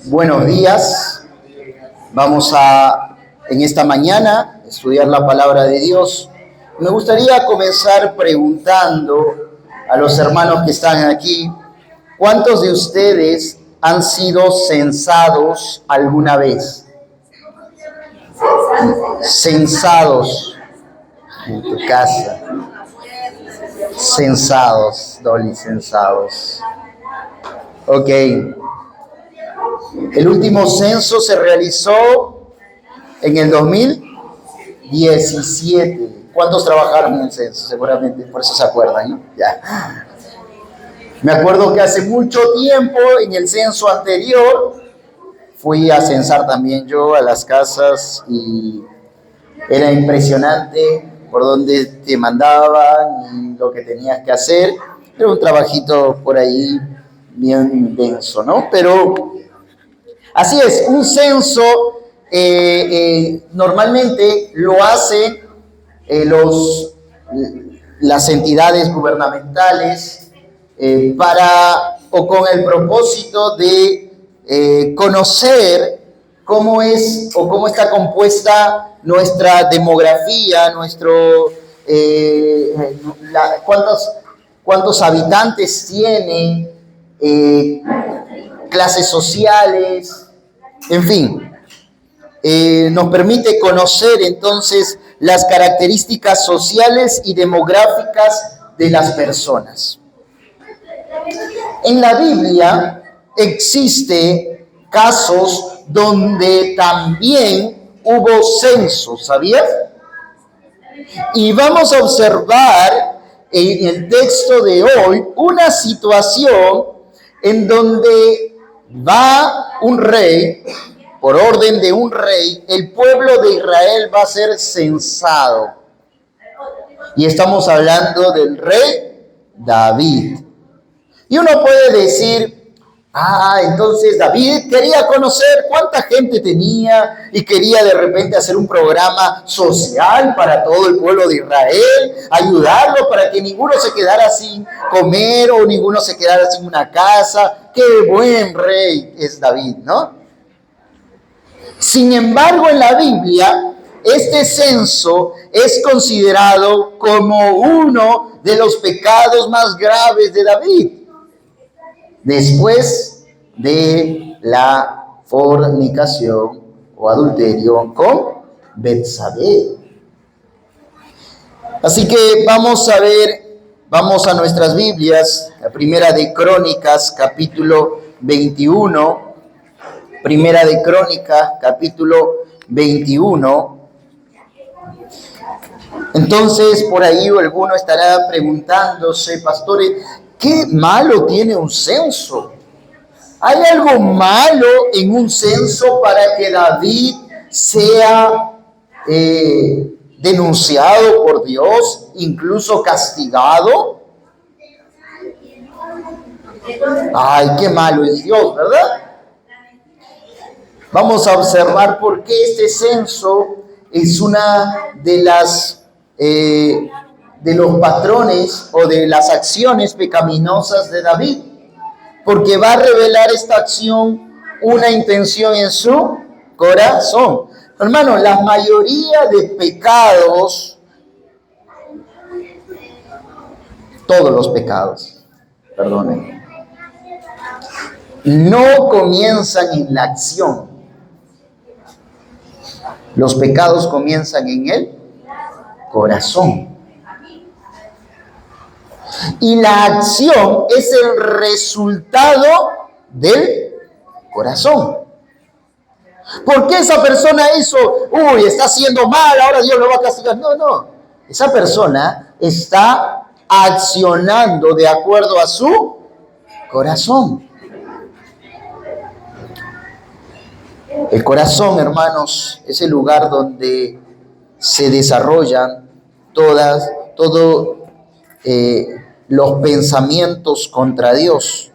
Buenos días. Vamos en esta mañana, estudiar la palabra de Dios. Me gustaría comenzar preguntando a los hermanos que están aquí, ¿cuántos de ustedes han sido censados alguna vez? Censados en tu casa. Censados, Dolly, censados. Ok. El último censo se realizó en el 2017. ¿Cuántos trabajaron en el censo? Seguramente, por eso se acuerdan, ¿no? Ya. Me acuerdo que hace mucho tiempo, en el censo anterior, fui a censar también yo a las casas y era impresionante por dónde te mandaban y lo que tenías que hacer. Era un trabajito por ahí bien denso, ¿no? Pero así es, un censo normalmente lo hacen las entidades gubernamentales con el propósito de conocer cómo es o cómo está compuesta nuestra demografía, cuántos habitantes tiene, clases sociales, en fin. Nos permite conocer entonces las características sociales y demográficas de las personas. En la Biblia existe casos donde también hubo censos, ¿sabías? Y vamos a observar en el texto de hoy una situación en donde va un rey, por orden de un rey, el pueblo de Israel va a ser censado. Y estamos hablando del rey David. Y uno puede decir, entonces David quería conocer cuánta gente tenía y quería de repente hacer un programa social para todo el pueblo de Israel, ayudarlo para que ninguno se quedara sin comer o ninguno se quedara sin una casa. ¡Qué buen rey es David!, ¿no? Sin embargo, en la Biblia, este censo es considerado como uno de los pecados más graves de David, después de la fornicación o adulterio con Betsabé. Así que vamos a nuestras Biblias, la Primera de Crónicas, capítulo 21. Primera de Crónicas, capítulo 21. Entonces, por ahí alguno estará preguntándose, pastores, ¿qué malo tiene un censo? ¿Hay algo malo en un censo para que David sea denunciado por Dios, incluso castigado? Ay, qué malo es Dios, ¿verdad? Vamos a observar por qué este censo es una de los patrones o de las acciones pecaminosas de David, porque va a revelar esta acción una intención en su corazón. Hermano, la mayoría de pecados, todos los pecados, perdonen, no comienzan en la acción. Los pecados comienzan en el corazón. Y la acción es el resultado del corazón. ¿Por qué esa persona hizo? Está haciendo mal, ahora Dios lo va a castigar. No. Esa persona está accionando de acuerdo a su corazón. El corazón, hermanos, es el lugar donde se desarrollan todos los pensamientos contra Dios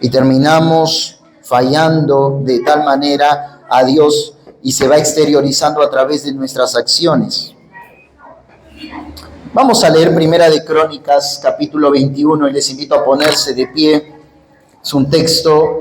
y terminamos fallando de tal manera a Dios y se va exteriorizando a través de nuestras acciones. Vamos a leer Primera de Crónicas, capítulo 21, y les invito a ponerse de pie. Es un texto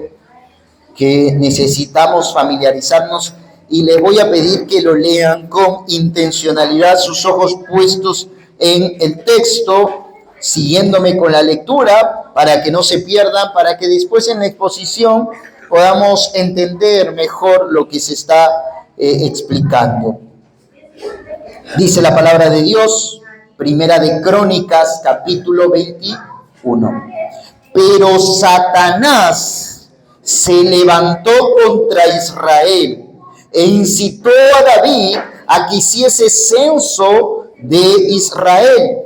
que necesitamos familiarizarnos, y les voy a pedir que lo lean con intencionalidad, sus ojos puestos en el texto, siguiéndome con la lectura, para que no se pierdan, para que después en la exposición podamos entender mejor lo que se está explicando. Dice la palabra de Dios, Primera de Crónicas, capítulo 21. Pero Satanás se levantó contra Israel e incitó a David a que hiciese censo de Israel.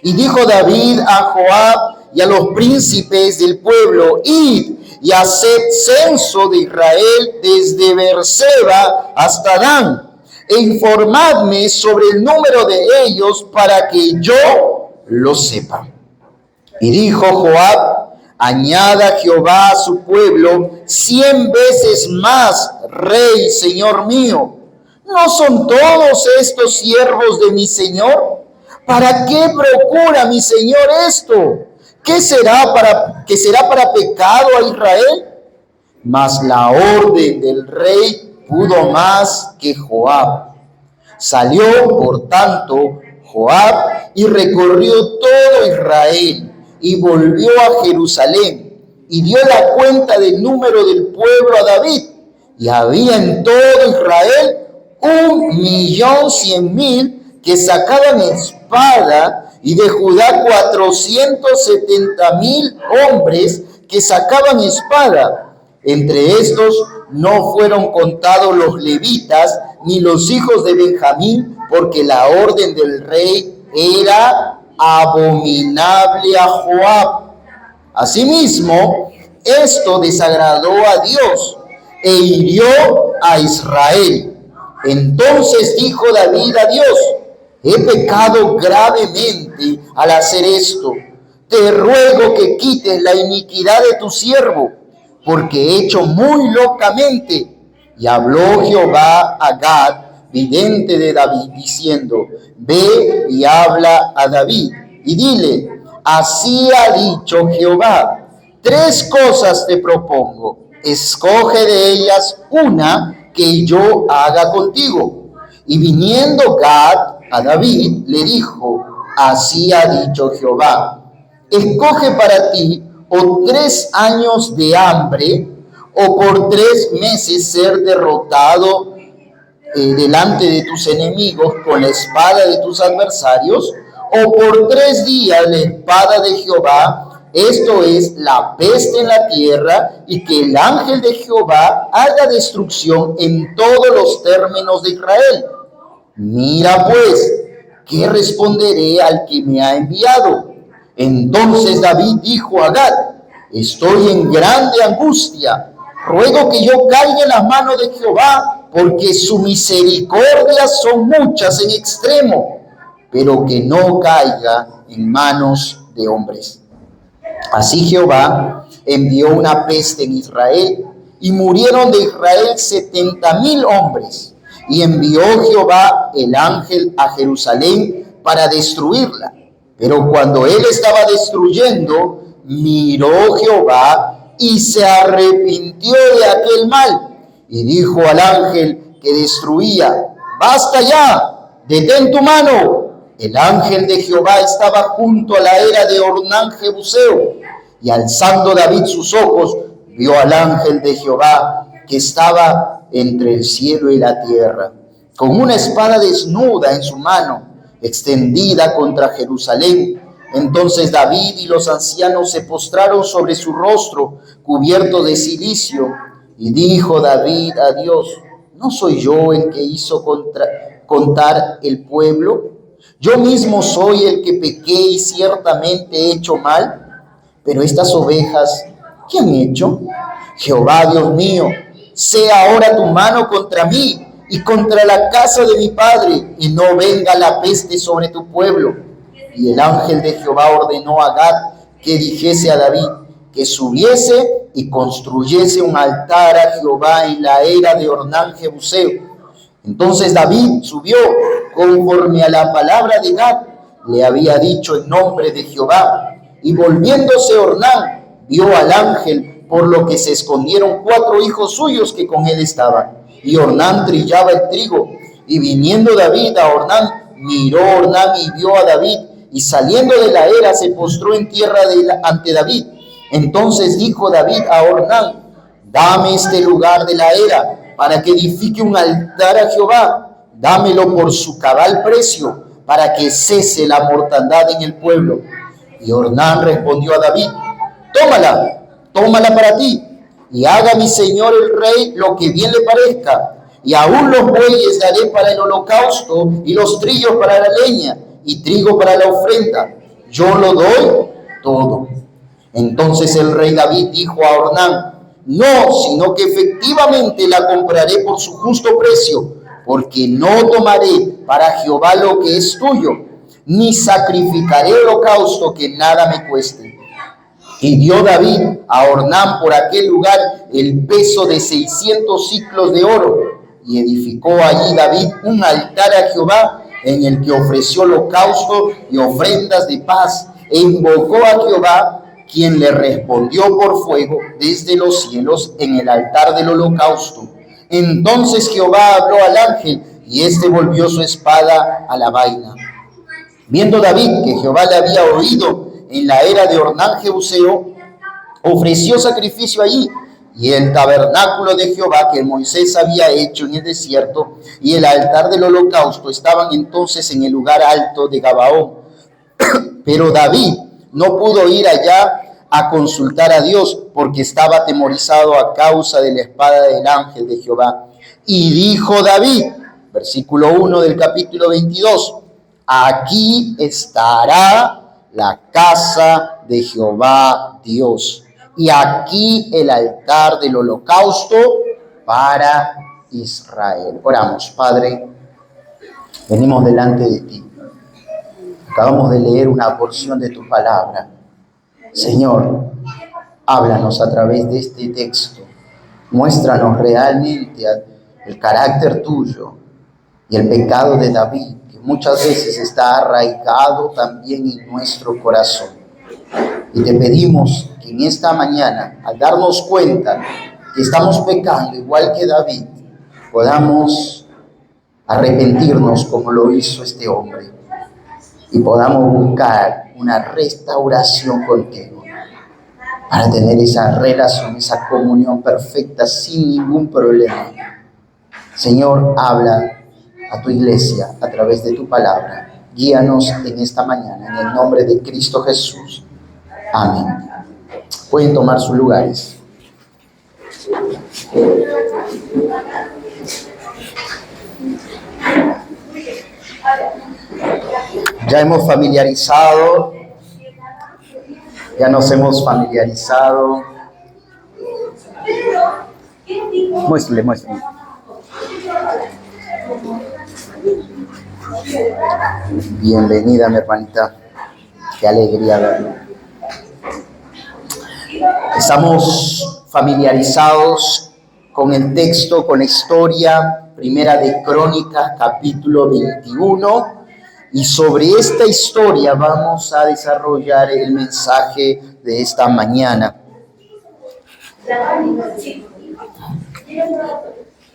Y dijo David a Joab y a los príncipes del pueblo: id y haced censo de Israel desde Beerseba hasta Dan, e informadme sobre el número de ellos para que yo lo sepa. Y dijo Joab: añada Jehová a su pueblo 100 veces más, rey, señor mío. ¿No son todos estos siervos de mi señor? ¿Para qué procura mi señor esto? ¿Qué será para pecado a Israel? Mas la orden del rey pudo más que Joab. Salió, por tanto, Joab y recorrió todo Israel y volvió a Jerusalén y dio la cuenta del número del pueblo a David. Y había en todo Israel 1.100.000 que sacaban espada, y de Judá 470.000 hombres que sacaban espada. Entre estos no fueron contados los levitas ni los hijos de Benjamín, porque la orden del rey era abominable a Joab. Asimismo, esto desagradó a Dios e hirió a Israel. Entonces dijo David a Dios: he pecado gravemente al hacer esto. Te ruego que quites la iniquidad de tu siervo, porque he hecho muy locamente. Y habló Jehová a Gad, vidente de David, diciendo: ve y habla a David, y dile: así ha dicho Jehová, 3 cosas te propongo, escoge de ellas una que yo haga contigo. Y viniendo Gad a David, le dijo: así ha dicho Jehová, escoge para ti o 3 años de hambre, o por 3 meses ser derrotado delante de tus enemigos con la espada de tus adversarios, o por 3 días la espada de Jehová, esto es, la peste en la tierra, y que el ángel de Jehová haga destrucción en todos los términos de Israel. Mira pues, ¿qué responderé al que me ha enviado? Entonces David dijo a Gad: estoy en grande angustia, ruego que yo caiga en las manos de Jehová, porque su misericordia son muchas en extremo, pero que no caiga en manos de hombres. Así Jehová envió una peste en Israel, y murieron de Israel 70.000 hombres. Y envió Jehová el ángel a Jerusalén para destruirla. Pero cuando él estaba destruyendo, miró Jehová y se arrepintió de aquel mal. Y dijo al ángel que destruía: basta ya, detén tu mano. El ángel de Jehová estaba junto a la era de Ornán Jebuseo. Y alzando David sus ojos, vio al ángel de Jehová que estaba entre el cielo y la tierra, con una espada desnuda en su mano, extendida contra Jerusalén. Entonces David y los ancianos se postraron sobre su rostro, cubierto de cilicio. Y dijo David a Dios: ¿no soy yo el que hizo contar el pueblo? Yo mismo soy el que pequé y ciertamente he hecho mal. Pero estas ovejas, ¿qué han hecho? Jehová Dios mío, sea ahora tu mano contra mí y contra la casa de mi padre, y no venga la peste sobre tu pueblo. Y el ángel de Jehová ordenó a Gad que dijese a David que subiese y construyese un altar a Jehová en la era de Ornán Jebuseo. Entonces David subió conforme a la palabra de Gad le había dicho en nombre de Jehová. Y volviéndose Ornán, vio al ángel por lo que se escondieron 4 hijos suyos que con él estaban. Y Ornán trillaba el trigo. Y viniendo David a Ornán, miró Ornán y vio a David, y saliendo de la era se postró en tierra ante David. Entonces dijo David a Ornán: dame este lugar de la era, para que edifique un altar a Jehová. Dámelo por su cabal precio, para que cese la mortandad en el pueblo. Y Ornán respondió a David: tómala para ti, y haga mi señor el rey lo que bien le parezca. Y aún los bueyes daré para el holocausto, y los trillos para la leña, y trigo para la ofrenda. Yo lo doy todo. Entonces el rey David dijo a Ornán: no, sino que efectivamente la compraré por su justo precio, porque no tomaré para Jehová lo que es tuyo, ni sacrificaré holocausto que nada me cueste. Y dio David a Ornán por aquel lugar el peso de 600 siclos de oro, y edificó allí David un altar a Jehová, en el que ofreció holocausto y ofrendas de paz, e invocó a Jehová, quien le respondió por fuego desde los cielos en el altar del holocausto. Entonces Jehová habló al ángel, y éste volvió su espada a la vaina. Viendo David que Jehová le había oído en la era de Ornán Jebuseo, ofreció sacrificio allí, y el tabernáculo de Jehová que Moisés había hecho en el desierto y el altar del holocausto estaban entonces en el lugar alto de Gabaón. Pero David no pudo ir allá a consultar a Dios, porque estaba atemorizado a causa de la espada del ángel de Jehová. Y dijo David, versículo 1 del capítulo 22, aquí estará la casa de Jehová Dios, y aquí el altar del holocausto para Israel. Oramos. Padre, venimos delante de ti. Acabamos de leer una porción de tu palabra. Señor, háblanos a través de este texto. Muéstranos realmente el carácter tuyo y el pecado de David, que muchas veces está arraigado también en nuestro corazón. Y te pedimos que en esta mañana, al darnos cuenta que estamos pecando igual que David, podamos arrepentirnos como lo hizo este hombre y podamos buscar una restauración contigo para tener esa relación, esa comunión perfecta sin ningún problema. Señor, habla a tu iglesia a través de tu palabra. Guíanos en esta mañana, en el nombre de Cristo Jesús. Amén. Pueden tomar sus lugares. Ya nos hemos familiarizado. Muéstrale. Bienvenida, mi hermanita. Qué alegría verla. Estamos familiarizados con el texto, con la historia, Primera de Crónicas, capítulo 21. Y sobre esta historia vamos a desarrollar el mensaje de esta mañana.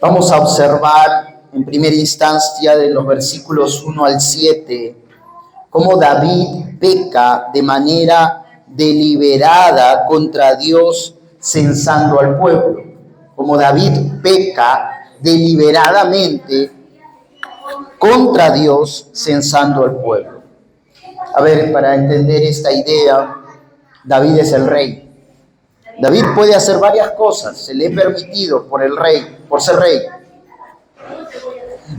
Vamos a observar en primera instancia de los versículos 1 al 7 cómo David peca de manera deliberada contra Dios, censando al pueblo. Como David peca deliberadamente contra Dios, censando al pueblo. A ver, para entender esta idea, David es el rey. David puede hacer varias cosas, se le ha permitido por ser rey.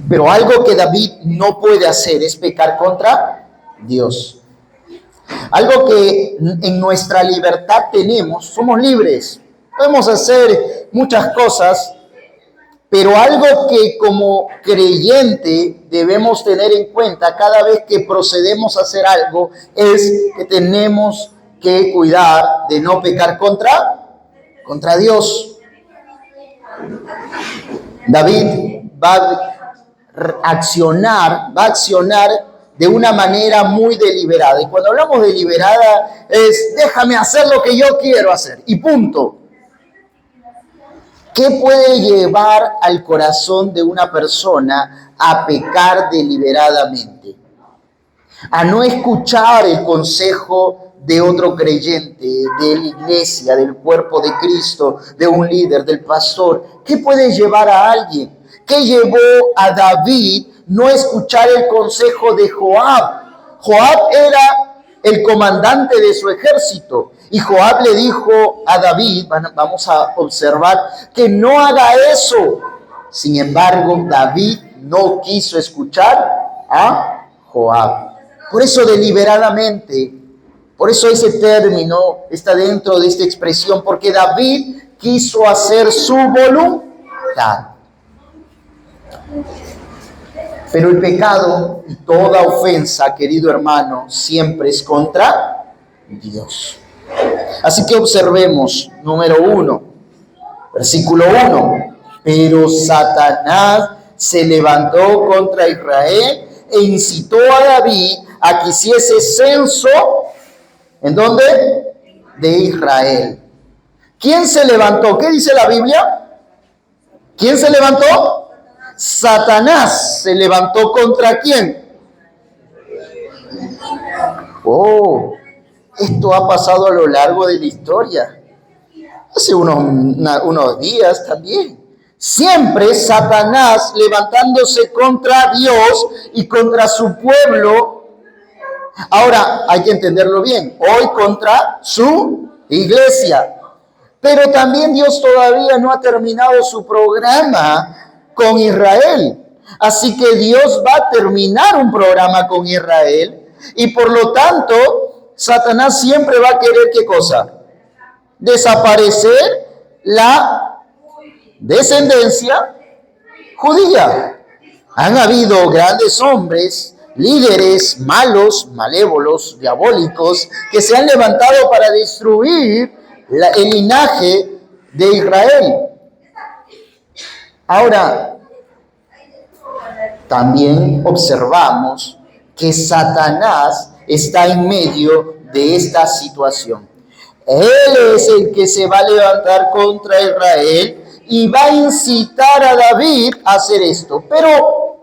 Pero algo que David no puede hacer es pecar contra Dios. Algo que en nuestra libertad tenemos, somos libres, podemos hacer muchas cosas, pero algo que como creyente debemos tener en cuenta cada vez que procedemos a hacer algo es que tenemos que cuidar de no pecar contra Dios. David va a accionar de una manera muy deliberada. Y cuando hablamos de deliberada es déjame hacer lo que yo quiero hacer y punto. ¿Qué puede llevar al corazón de una persona a pecar deliberadamente? A no escuchar el consejo de otro creyente, de la iglesia, del cuerpo de Cristo, de un líder, del pastor. ¿Qué puede llevar a alguien? ¿Qué llevó a David no escuchar el consejo de Joab? Joab era el comandante de su ejército y Joab le dijo a David, vamos a observar, que no haga eso. Sin embargo, David no quiso escuchar a Joab. Por eso deliberadamente, por eso ese término está dentro de esta expresión, porque David quiso hacer su voluntad. Pero el pecado y toda ofensa, querido hermano, siempre es contra Dios. Así que observemos, número 1, versículo 1. Pero Satanás se levantó contra Israel e incitó a David a que hiciese censo, ¿en dónde? De Israel. ¿Quién se levantó? ¿Qué dice la Biblia? ¿Quién se levantó? Satanás se levantó contra quién. Oh, esto ha pasado a lo largo de la historia. Hace unos días también. Siempre Satanás levantándose contra Dios y contra su pueblo. Ahora hay que entenderlo bien. Hoy contra su iglesia. Pero también Dios todavía no ha terminado su programa con Israel. Así que Dios va a terminar un programa con Israel y por lo tanto Satanás siempre va a querer ¿qué cosa? Desaparecer la descendencia judía. Han habido grandes hombres, líderes malos, malévolos, diabólicos, que se han levantado para destruir el linaje de Israel. Ahora, también observamos que Satanás está en medio de esta situación. Él es el que se va a levantar contra Israel y va a incitar a David a hacer esto. Pero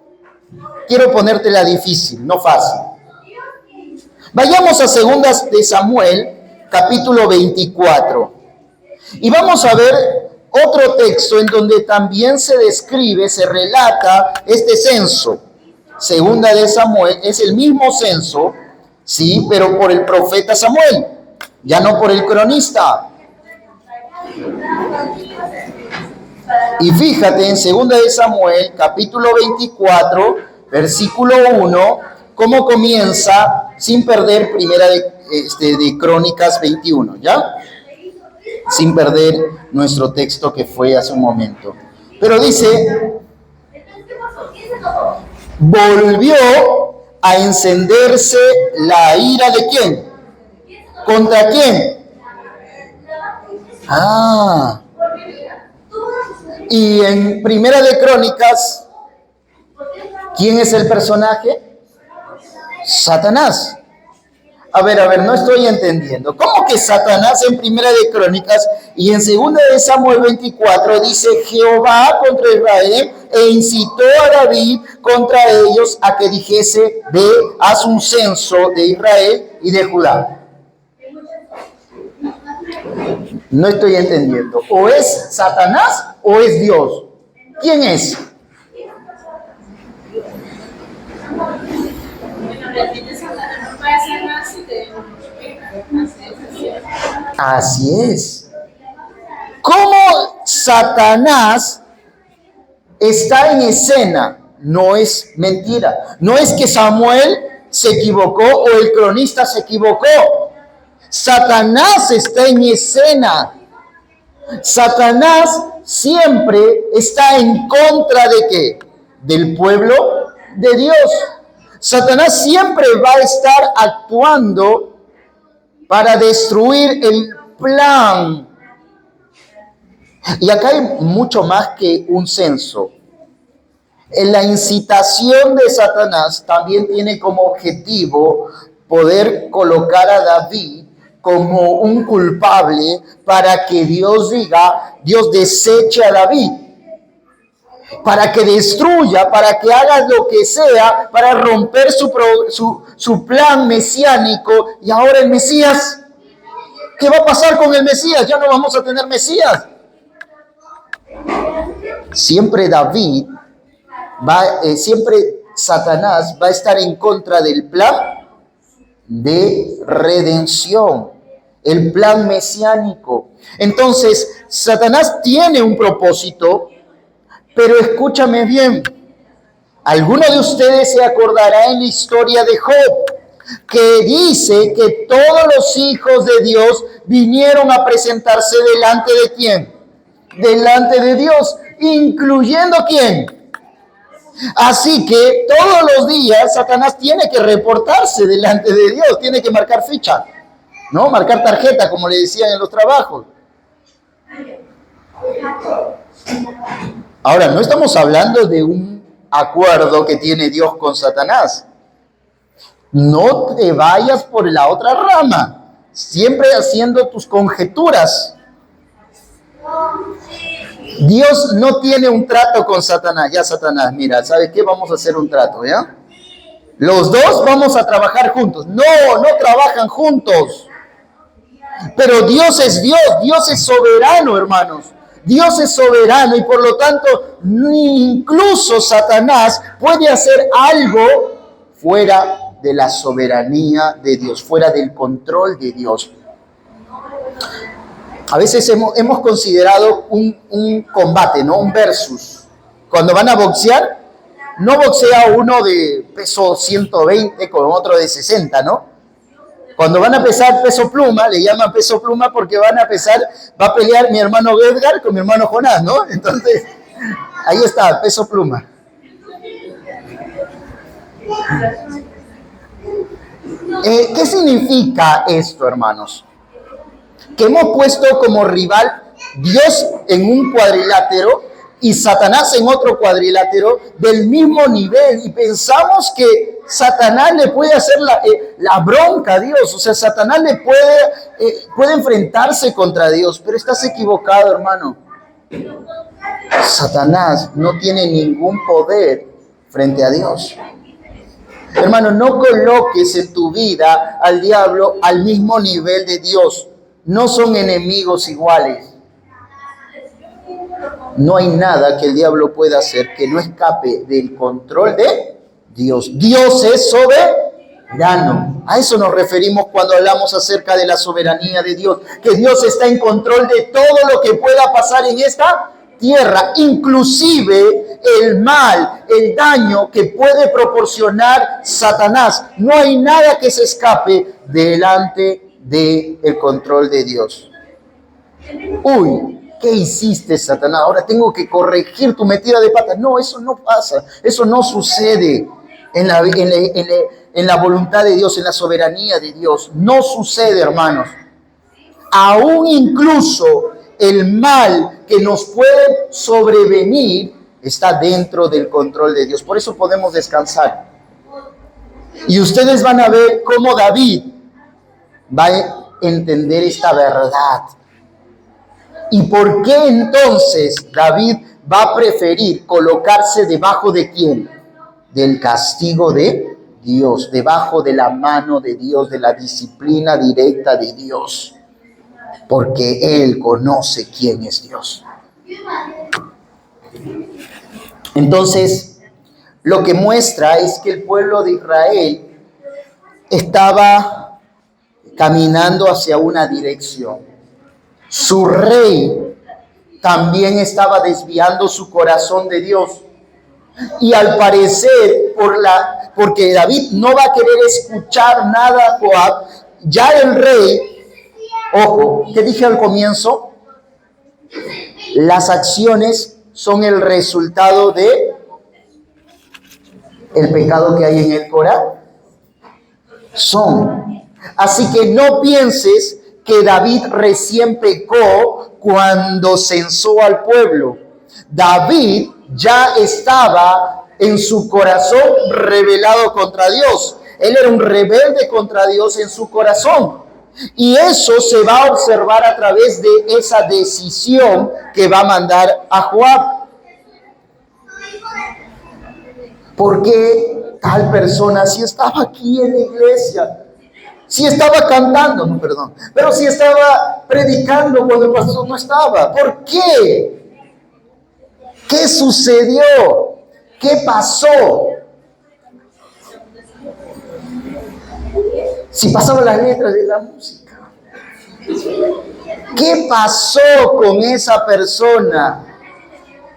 quiero ponértela difícil, no fácil. Vayamos a 2 de Samuel, capítulo 24. Y vamos a ver otro texto en donde también se describe, se relata este censo. 2 de Samuel es el mismo censo, sí, pero por el profeta Samuel, ya no por el cronista. Y fíjate en 2 de Samuel, capítulo 24, versículo 1, cómo comienza sin perder primera de Crónicas 21, ¿ya? Sin perder nuestro texto que fue hace un momento. Pero dice, volvió a encenderse la ira ¿de quién? ¿Contra quién? Y en Primera de Crónicas, ¿quién es el personaje? Satanás. A ver, no estoy entendiendo. ¿Cómo que Satanás en Primera de Crónicas y en 2 de Samuel 24 dice Jehová contra Israel e incitó a David contra ellos a que dijese haz un censo de Israel y de Judá? No estoy entendiendo. ¿O es Satanás o es Dios? ¿Quién es? Así es. ¿Cómo Satanás está en escena? No es mentira. No es que Samuel se equivocó o el cronista se equivocó. Satanás está en escena. Satanás siempre está en contra de ¿qué? Del pueblo de Dios. Satanás siempre va a estar actuando para destruir el plan. Y acá hay mucho más que un censo. En la incitación de Satanás también tiene como objetivo poder colocar a David como un culpable para que Dios diga, Dios deseche a David, para que destruya, para que haga lo que sea, para romper su plan mesiánico. Y ahora el Mesías, ¿qué va a pasar con el Mesías? Ya no vamos a tener Mesías. Siempre siempre Satanás va a estar en contra del plan de redención, el plan mesiánico. Entonces, Satanás tiene un propósito, pero escúchame bien, alguno de ustedes se acordará en la historia de Job, que dice que todos los hijos de Dios vinieron a presentarse delante de ¿quién? Delante de Dios, incluyendo ¿quién? Así que todos los días Satanás tiene que reportarse delante de Dios, tiene que marcar ficha, ¿no? Marcar tarjeta, como le decían en los trabajos. Ahora, no estamos hablando de un acuerdo que tiene Dios con Satanás. No te vayas por la otra rama, siempre haciendo tus conjeturas. Dios no tiene un trato con Satanás. Ya, Satanás, mira, ¿sabes qué? Vamos a hacer un trato, ¿ya? Los dos vamos a trabajar juntos. No trabajan juntos. Pero Dios es soberano, hermanos. Dios es soberano y por lo tanto incluso Satanás puede hacer algo fuera de la soberanía de Dios, fuera del control de Dios. A veces hemos considerado un combate, ¿no? Un versus. Cuando van a boxear, no boxea uno de peso 120 con otro de 60, ¿no? Cuando van a pesar peso pluma, le llaman peso pluma porque va a pelear mi hermano Edgar con mi hermano Jonás, ¿no? Entonces, ahí está, peso pluma. ¿Qué significa esto, hermanos? Que hemos puesto como rival Dios en un cuadrilátero y Satanás en otro cuadrilátero del mismo nivel, y pensamos que Satanás le puede hacer la bronca a Dios, o sea, Satanás le puede enfrentarse contra Dios, pero estás equivocado, hermano. Satanás no tiene ningún poder frente a Dios. Hermano, no coloques en tu vida al diablo al mismo nivel de Dios. No son enemigos iguales. No hay nada que el diablo pueda hacer que no escape del control de Dios. Dios es soberano. A eso nos referimos cuando hablamos acerca de la soberanía de Dios. Que Dios está en control de todo lo que pueda pasar en esta tierra, inclusive el mal, el daño que puede proporcionar Satanás. No hay nada que se escape delante del control de Dios. Uy, ¿qué hiciste, Satanás? Ahora tengo que corregir tu metida de pata. No, eso no pasa, eso no sucede en la voluntad de Dios, en la soberanía de Dios. No sucede, hermanos. Aún incluso el mal que nos puede sobrevenir está dentro del control de Dios. Por eso podemos descansar. Y ustedes van a ver cómo David va a entender esta verdad. ¿Y por qué entonces David va a preferir colocarse debajo de quién? Del castigo de Dios, debajo de la mano de Dios, de la disciplina directa de Dios. Porque él conoce quién es Dios. Entonces, lo que muestra es que el pueblo de Israel estaba caminando hacia una dirección. Su rey también estaba desviando su corazón de Dios. Y al parecer, porque David no va a querer escuchar nada a Joab, ya el rey, ojo, ¿qué dije al comienzo? Las acciones son el resultado de el pecado que hay en el corazón. Así que no pienses que David recién pecó cuando censó al pueblo. David ya estaba en su corazón rebelado contra Dios. Él era un rebelde contra Dios en su corazón. Y eso se va a observar a través de esa decisión que va a mandar a Joab. Porque tal persona si estaba aquí en la iglesia, si estaba cantando, no, perdón, pero si estaba predicando cuando el pastor no estaba. ¿Por qué? ¿Qué sucedió? ¿Qué pasó? Si pasaban las letras de la música. ¿Qué pasó con esa persona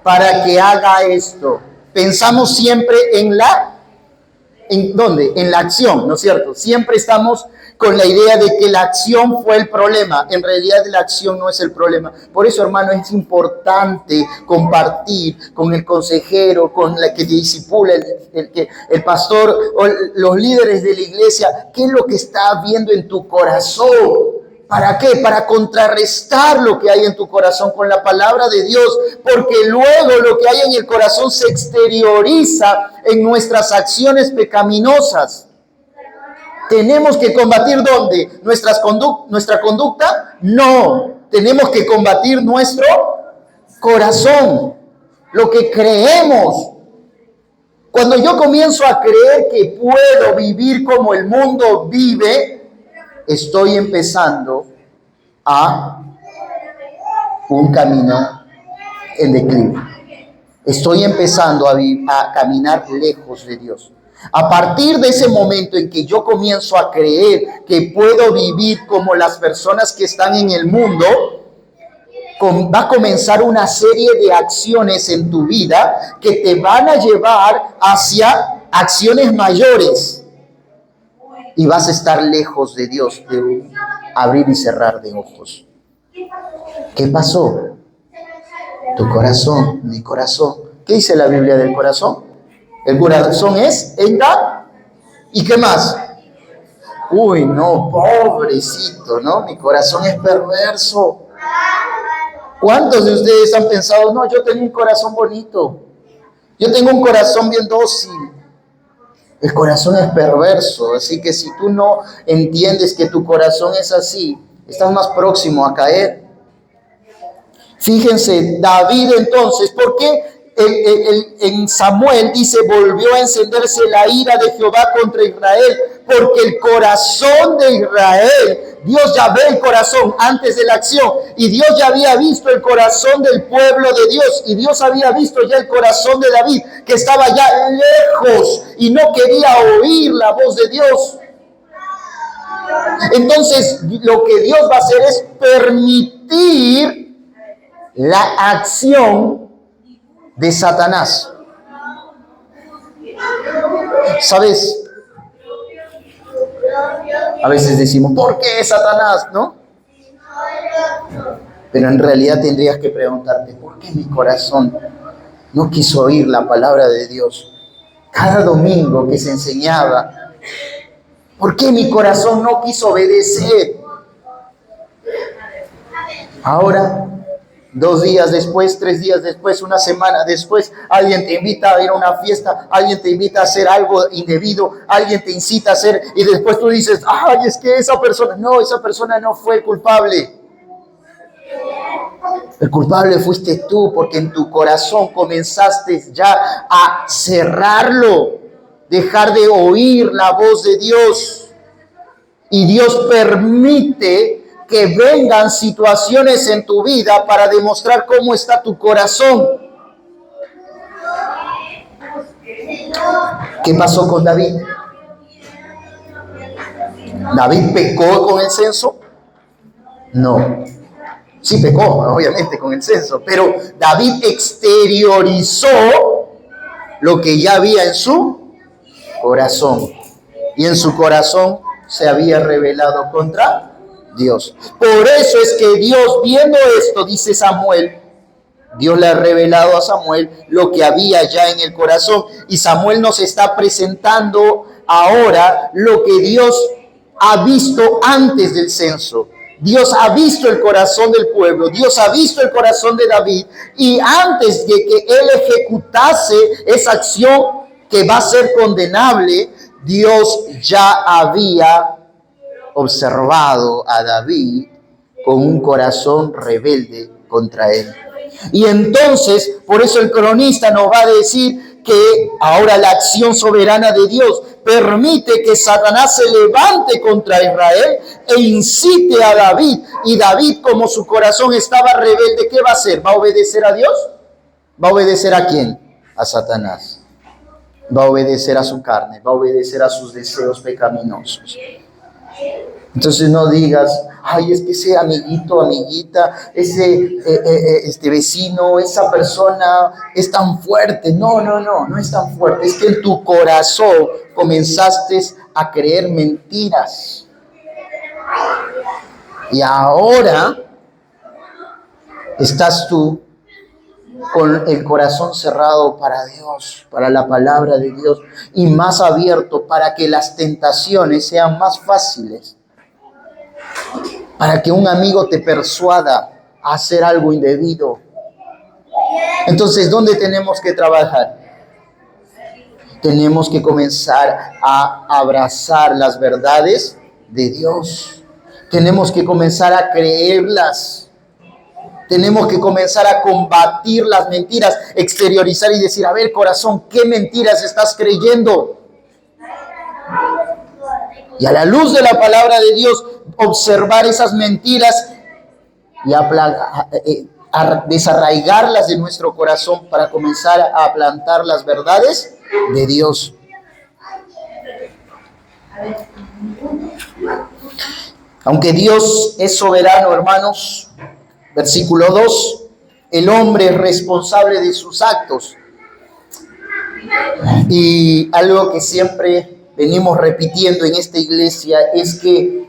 para que haga esto? Pensamos siempre ¿en dónde? En la acción, ¿no es cierto? Siempre estamos con la idea de que la acción fue el problema. En realidad la acción no es el problema. Por eso, hermano, es importante compartir con el consejero, con la que disipula, el pastor o los líderes de la iglesia, qué es lo que está viendo en tu corazón. ¿Para qué? Para contrarrestar lo que hay en tu corazón con la palabra de Dios, porque luego lo que hay en el corazón se exterioriza en nuestras acciones pecaminosas. ¿Tenemos que combatir dónde? ¿Nuestra conducta? No. Tenemos que combatir nuestro corazón, lo que creemos. Cuando yo comienzo a creer que puedo vivir como el mundo vive, estoy empezando a un camino en declive. Estoy empezando a caminar lejos de Dios. A partir de ese momento en que yo comienzo a creer que puedo vivir como las personas que están en el mundo, va a comenzar una serie de acciones en tu vida que te van a llevar hacia acciones mayores. Y vas a estar lejos de Dios, de un abrir y cerrar de ojos. ¿Qué pasó? Tu corazón, mi corazón. ¿Qué dice la Biblia del corazón? El corazón es engañoso. ¿Y qué más? Uy, no, pobrecito, ¿no? Mi corazón es perverso. ¿Cuántos de ustedes han pensado, no, yo tengo un corazón bonito? Yo tengo un corazón bien dócil. El corazón es perverso, así que si tú no entiendes que tu corazón es así, estás más próximo a caer. Fíjense, David entonces, ¿por qué en Samuel dice, volvió a encenderse la ira de Jehová contra Israel? Porque el corazón de Israel, Dios ya ve el corazón antes de la acción, y Dios ya había visto el corazón del pueblo de Dios, y Dios había visto ya el corazón de David, que estaba ya lejos y no quería oír la voz de Dios. Entonces, lo que Dios va a hacer es permitir la acción de Satanás. ¿Sabes? A veces decimos, ¿por qué Satanás? ¿No? Pero en realidad tendrías que preguntarte, ¿por qué mi corazón no quiso oír la palabra de Dios? Cada domingo que se enseñaba, ¿por qué mi corazón no quiso obedecer? Ahora, 2 días después, 3 días después, una semana después, alguien te invita a ir a una fiesta, alguien te invita a hacer algo indebido, alguien te incita a hacer, y después tú dices, ay, es que esa persona no fue culpable. El culpable fuiste tú, porque en tu corazón comenzaste ya a cerrarlo, dejar de oír la voz de Dios. Y Dios permite que vengan situaciones en tu vida para demostrar cómo está tu corazón. ¿Qué pasó con David? ¿David pecó con el censo? No. Sí pecó, obviamente, con el censo, pero David exteriorizó lo que ya había en su corazón. Y en su corazón se había rebelado contra Dios. Por eso es que Dios, viendo esto, dice Samuel, Dios le ha revelado a Samuel lo que había ya en el corazón. Y Samuel nos está presentando ahora lo que Dios ha visto antes del censo. Dios ha visto el corazón del pueblo, Dios ha visto el corazón de David, y antes de que él ejecutase esa acción que va a ser condenable, Dios ya había observado a David con un corazón rebelde contra él. Y entonces, por eso el cronista nos va a decir que ahora la acción soberana de Dios permite que Satanás se levante contra Israel e incite a David. Y David, como su corazón estaba rebelde, ¿qué va a hacer? ¿Va a obedecer a Dios? ¿Va a obedecer a quién? A Satanás. Va a obedecer a su carne, va a obedecer a sus deseos pecaminosos. Entonces no digas, ay, es que ese amiguito, amiguita, este vecino, esa persona es tan fuerte. No es tan fuerte. Es que en tu corazón comenzaste a creer mentiras. Y ahora estás tú con el corazón cerrado para Dios, para la palabra de Dios, y más abierto para que las tentaciones sean más fáciles. Para que un amigo te persuada a hacer algo indebido. Entonces, ¿dónde tenemos que trabajar? Tenemos que comenzar a abrazar las verdades de Dios. Tenemos que comenzar a creerlas. Tenemos que comenzar a combatir las mentiras, exteriorizar y decir, a ver, corazón, ¿qué mentiras estás creyendo? Y a la luz de la palabra de Dios, observar esas mentiras y a desarraigarlas de nuestro corazón para comenzar a plantar las verdades de Dios. Aunque Dios es soberano, hermanos, versículo 2, el hombre es responsable de sus actos. Y algo que siempre venimos repitiendo en esta iglesia es que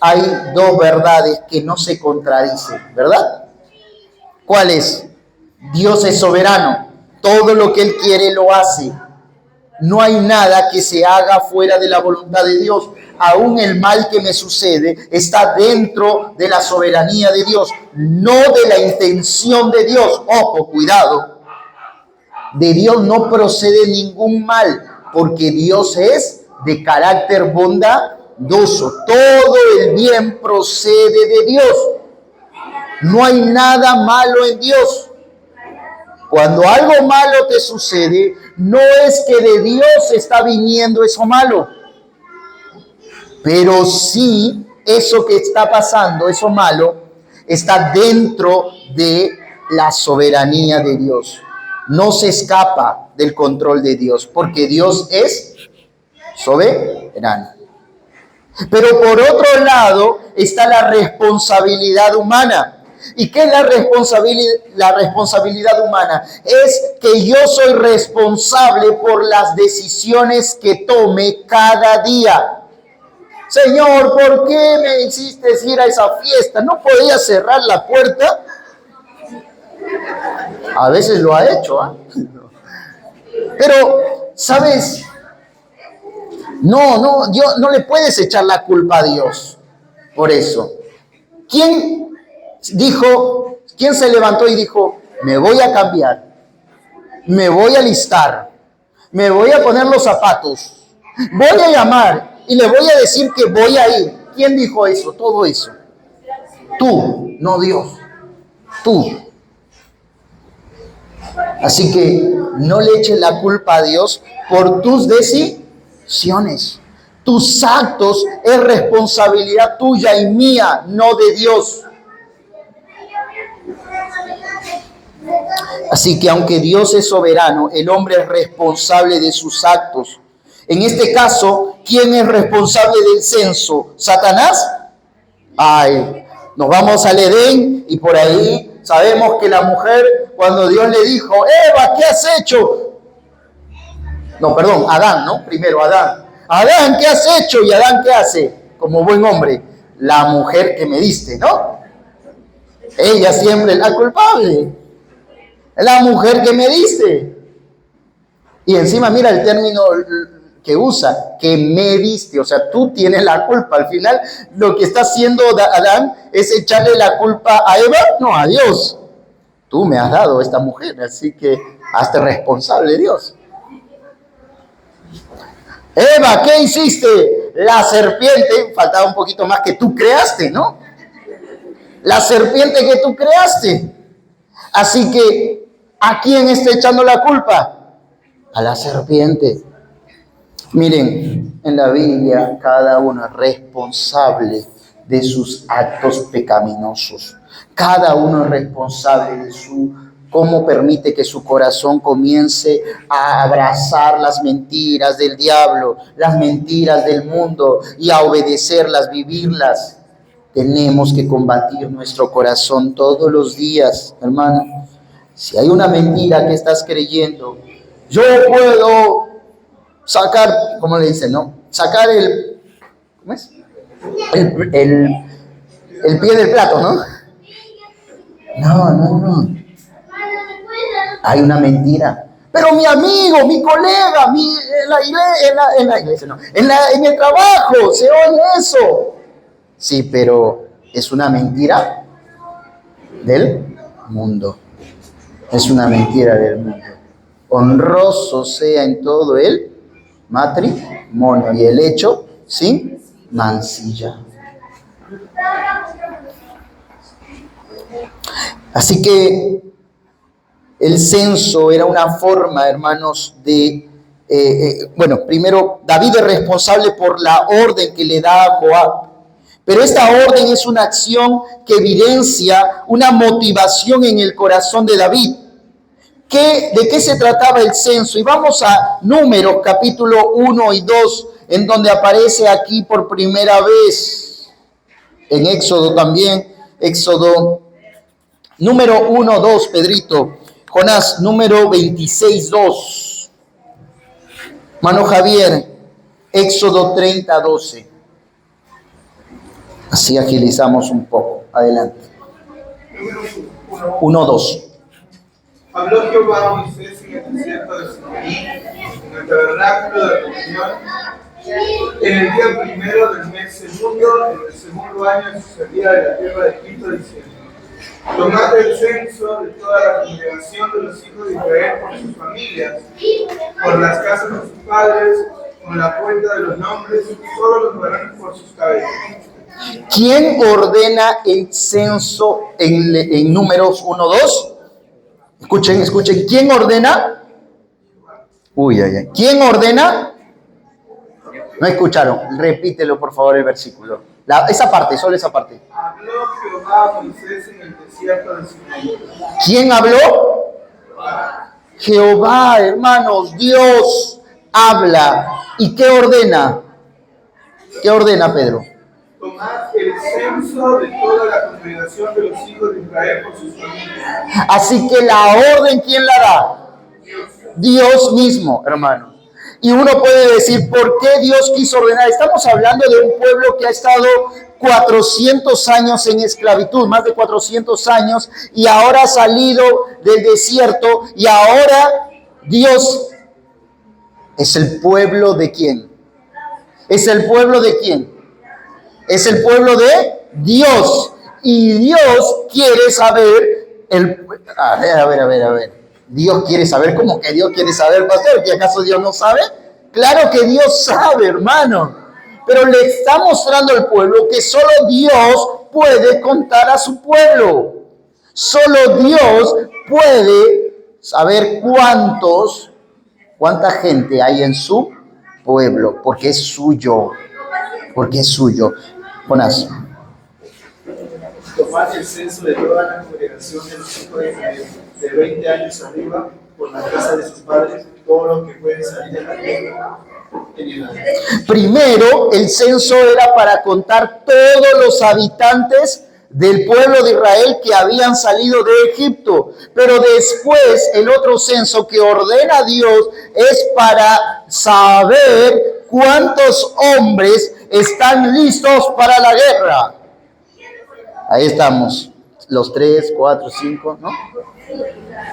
hay dos verdades que no se contradicen, ¿verdad? ¿Cuál es? Dios es soberano. Todo lo que Él quiere lo hace. No hay nada que se haga fuera de la voluntad de Dios. Aún el mal que me sucede está dentro de la soberanía de Dios, no de la intención de Dios. Ojo, cuidado. De Dios no procede ningún mal, porque Dios es de carácter bondadoso. Todo el bien procede de Dios. No hay nada malo en Dios. Cuando algo malo te sucede, no es que de Dios está viniendo eso malo, pero sí eso que está pasando, eso malo, está dentro de la soberanía de Dios. No se escapa del control de Dios, porque Dios es soberano. Pero por otro lado está la responsabilidad humana. ¿Y qué es la responsabilidad humana? Es que yo soy responsable por las decisiones que tome cada día. Señor, ¿por qué me hiciste ir a esa fiesta? ¿No podía cerrar la puerta? A veces lo ha hecho, ¿eh? Pero, ¿sabes? Dios, no le puedes echar la culpa a Dios por eso. ¿Quién se levantó y dijo, me voy a cambiar, me voy a alistar, me voy a poner los zapatos, voy a llamar y le voy a decir que voy a ir? ¿Quién dijo eso? Todo eso. Tú, no Dios. Tú. Así que no le eches la culpa a Dios por tus decisiones. Tus actos es responsabilidad tuya y mía, no de Dios. Así que aunque Dios es soberano, el hombre es responsable de sus actos. En este caso, ¿quién es responsable del censo? ¿Satanás? Nos vamos al Edén y por ahí sabemos que la mujer, cuando Dios le dijo, Eva, ¿qué has hecho? No, perdón, Adán, ¿no? Primero Adán. Adán, ¿qué has hecho? Y Adán, ¿qué hace? Como buen hombre, la mujer que me diste, ¿no? Ella siempre es la culpable. La mujer que me diste. Y encima mira el término que usa, que me diste. O sea, tú tienes la culpa. Al final, lo que está haciendo Adán es echarle la culpa a Eva, no a Dios. Tú me has dado esta mujer, así que hazte responsable, Dios. Eva, ¿qué hiciste? la serpiente, faltaba un poquito más, que tú creaste, ¿no? La serpiente que tú creaste. Así que, ¿a quién está echando la culpa? A la serpiente. Miren, en la Biblia cada uno es responsable de sus actos pecaminosos. Cada uno es responsable de cómo permite que su corazón comience a abrazar las mentiras del diablo, las mentiras del mundo y a obedecerlas, vivirlas. Tenemos que combatir nuestro corazón todos los días, hermano. Si hay una mentira que estás creyendo, yo puedo sacar, ¿cómo le dicen, no? Sacar ¿cómo es? El pie del plato, ¿no? No. Hay una mentira. Pero mi amigo, mi colega, en la iglesia, no, en el trabajo, se oye eso. Sí, pero es una mentira del mundo. Es una mentira del mundo. Honroso sea en todo el matrimonio y el hecho sin mancilla. Así que el censo era una forma, hermanos, primero David es responsable por la orden que le da a Joab. Pero esta orden es una acción que evidencia una motivación en el corazón de David. ¿De qué se trataba el censo? Y vamos a Números capítulo 1 y 2, en donde aparece aquí por primera vez. En Éxodo también, Éxodo número 1, 2, Pedrito. Jonás, número 26, 2. Mano Javier, Éxodo 30, 12. Así agilizamos un poco. Adelante. 1, 2. Habló Jehová a Moisés en el desierto de Sinaí, en el tabernáculo de reunión, en el día primero del mes segundo, en el segundo año de su salida de la tierra de Egipto, diciendo: tomad el censo de toda la congregación de los hijos de Israel por sus familias, por las casas de sus padres, con la cuenta de los nombres, todos los varones por sus cabezas. ¿Quién ordena el censo en Números 1, 2? Escuchen. ¿Quién ordena? ¿Quién ordena? No escucharon. Repítelo, por favor, el versículo. Esa parte, solo esa parte. Habló Jehová a Moisés en el desierto de Sinaí. ¿Quién habló? Jehová, hermanos, Dios habla. ¿Y qué ordena? ¿Qué ordena, Pedro? Tomad el censo de toda la congregación de los hijos de Israel por sus familias. Así que la orden, ¿quién la da? Dios mismo, hermano. Y uno puede decir, ¿por qué Dios quiso ordenar? Estamos hablando de un pueblo que ha estado 400 años en esclavitud, más de 400 años, y ahora ha salido del desierto, y ahora Dios es el pueblo de ¿quién? ¿Es el pueblo de quién? Es el pueblo de Dios. Y Dios quiere saber, a ver. Dios quiere saber, ¿cómo que Dios quiere saber, pastor? ¿Que acaso Dios no sabe? Claro que Dios sabe, hermano. Pero le está mostrando al pueblo que solo Dios puede contar a su pueblo. Solo Dios puede saber cuánta gente hay en su pueblo, porque es suyo. Jonás. Tomad el censo de toda la congregación de los hijos de Israel, de 20 años arriba, por la casa de sus padres, todos los que pueden salir de la tierra en el año. Primero, el censo era para contar todos los habitantes del pueblo de Israel que habían salido de Egipto. Pero después, el otro censo que ordena Dios es para saber cuántos hombres están listos para la guerra. Ahí estamos, los 3, 4, 5, ¿no?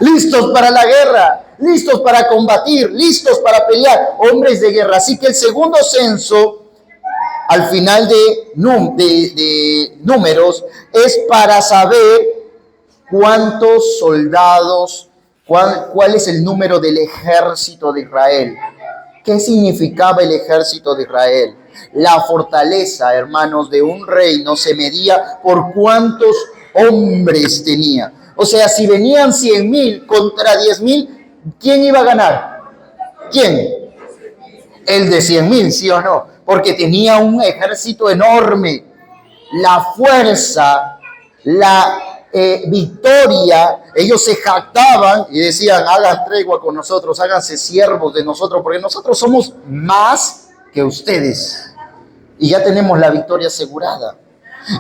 Listos para la guerra, listos para combatir, listos para pelear, hombres de guerra. Así que el segundo censo, al final de Números, es para saber cuántos soldados, cuál es el número del ejército de Israel ¿Qué significaba el ejército de Israel? La fortaleza, hermanos, de un reino se medía por cuántos hombres tenía. O sea, si venían 100,000 contra 10,000, ¿quién iba a ganar? ¿Quién? El de 100,000, ¿sí o no? Porque tenía un ejército enorme. La fuerza, la victoria, ellos se jactaban y decían: hagan tregua con nosotros, háganse siervos de nosotros, porque nosotros somos más que ustedes y ya tenemos la victoria asegurada.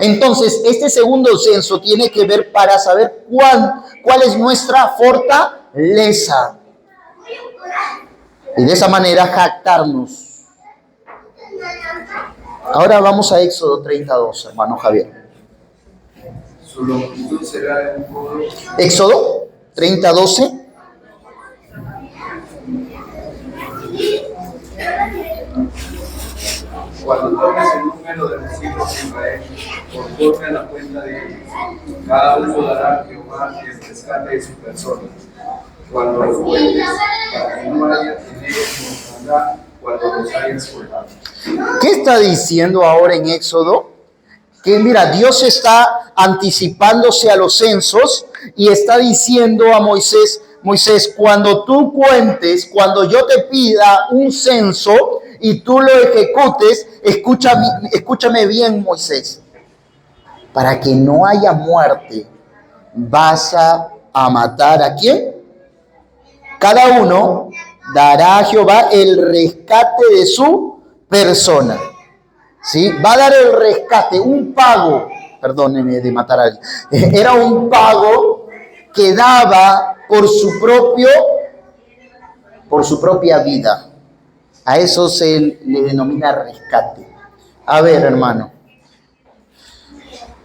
Entonces, este segundo censo tiene que ver para saber cuál es nuestra fortaleza y de esa manera jactarnos. Ahora vamos a Éxodo 32, hermano Javier. Su longitud será de un codo. Éxodo 30:12. Cuando tomes el número de los hijos de Israel, conforme a la cuenta de ellos, cada uno dará a Jehová el rescate de su persona. Cuando los cuentes, para que no haya en ellos mortandad cuando los hayas contado. ¿Qué está diciendo ahora en Éxodo? Que mira, Dios está anticipándose a los censos y está diciendo a Moisés: Moisés, cuando tú cuentes, cuando yo te pida un censo y tú lo ejecutes, escúchame bien, Moisés, para que no haya muerte, vas a matar ¿a quién? Cada uno dará a Jehová el rescate de su persona. ¿Sí? Va a dar el rescate, un pago, perdónenme de matar a alguien, era un pago que daba por su propia vida. A eso se le denomina rescate. A ver, hermano,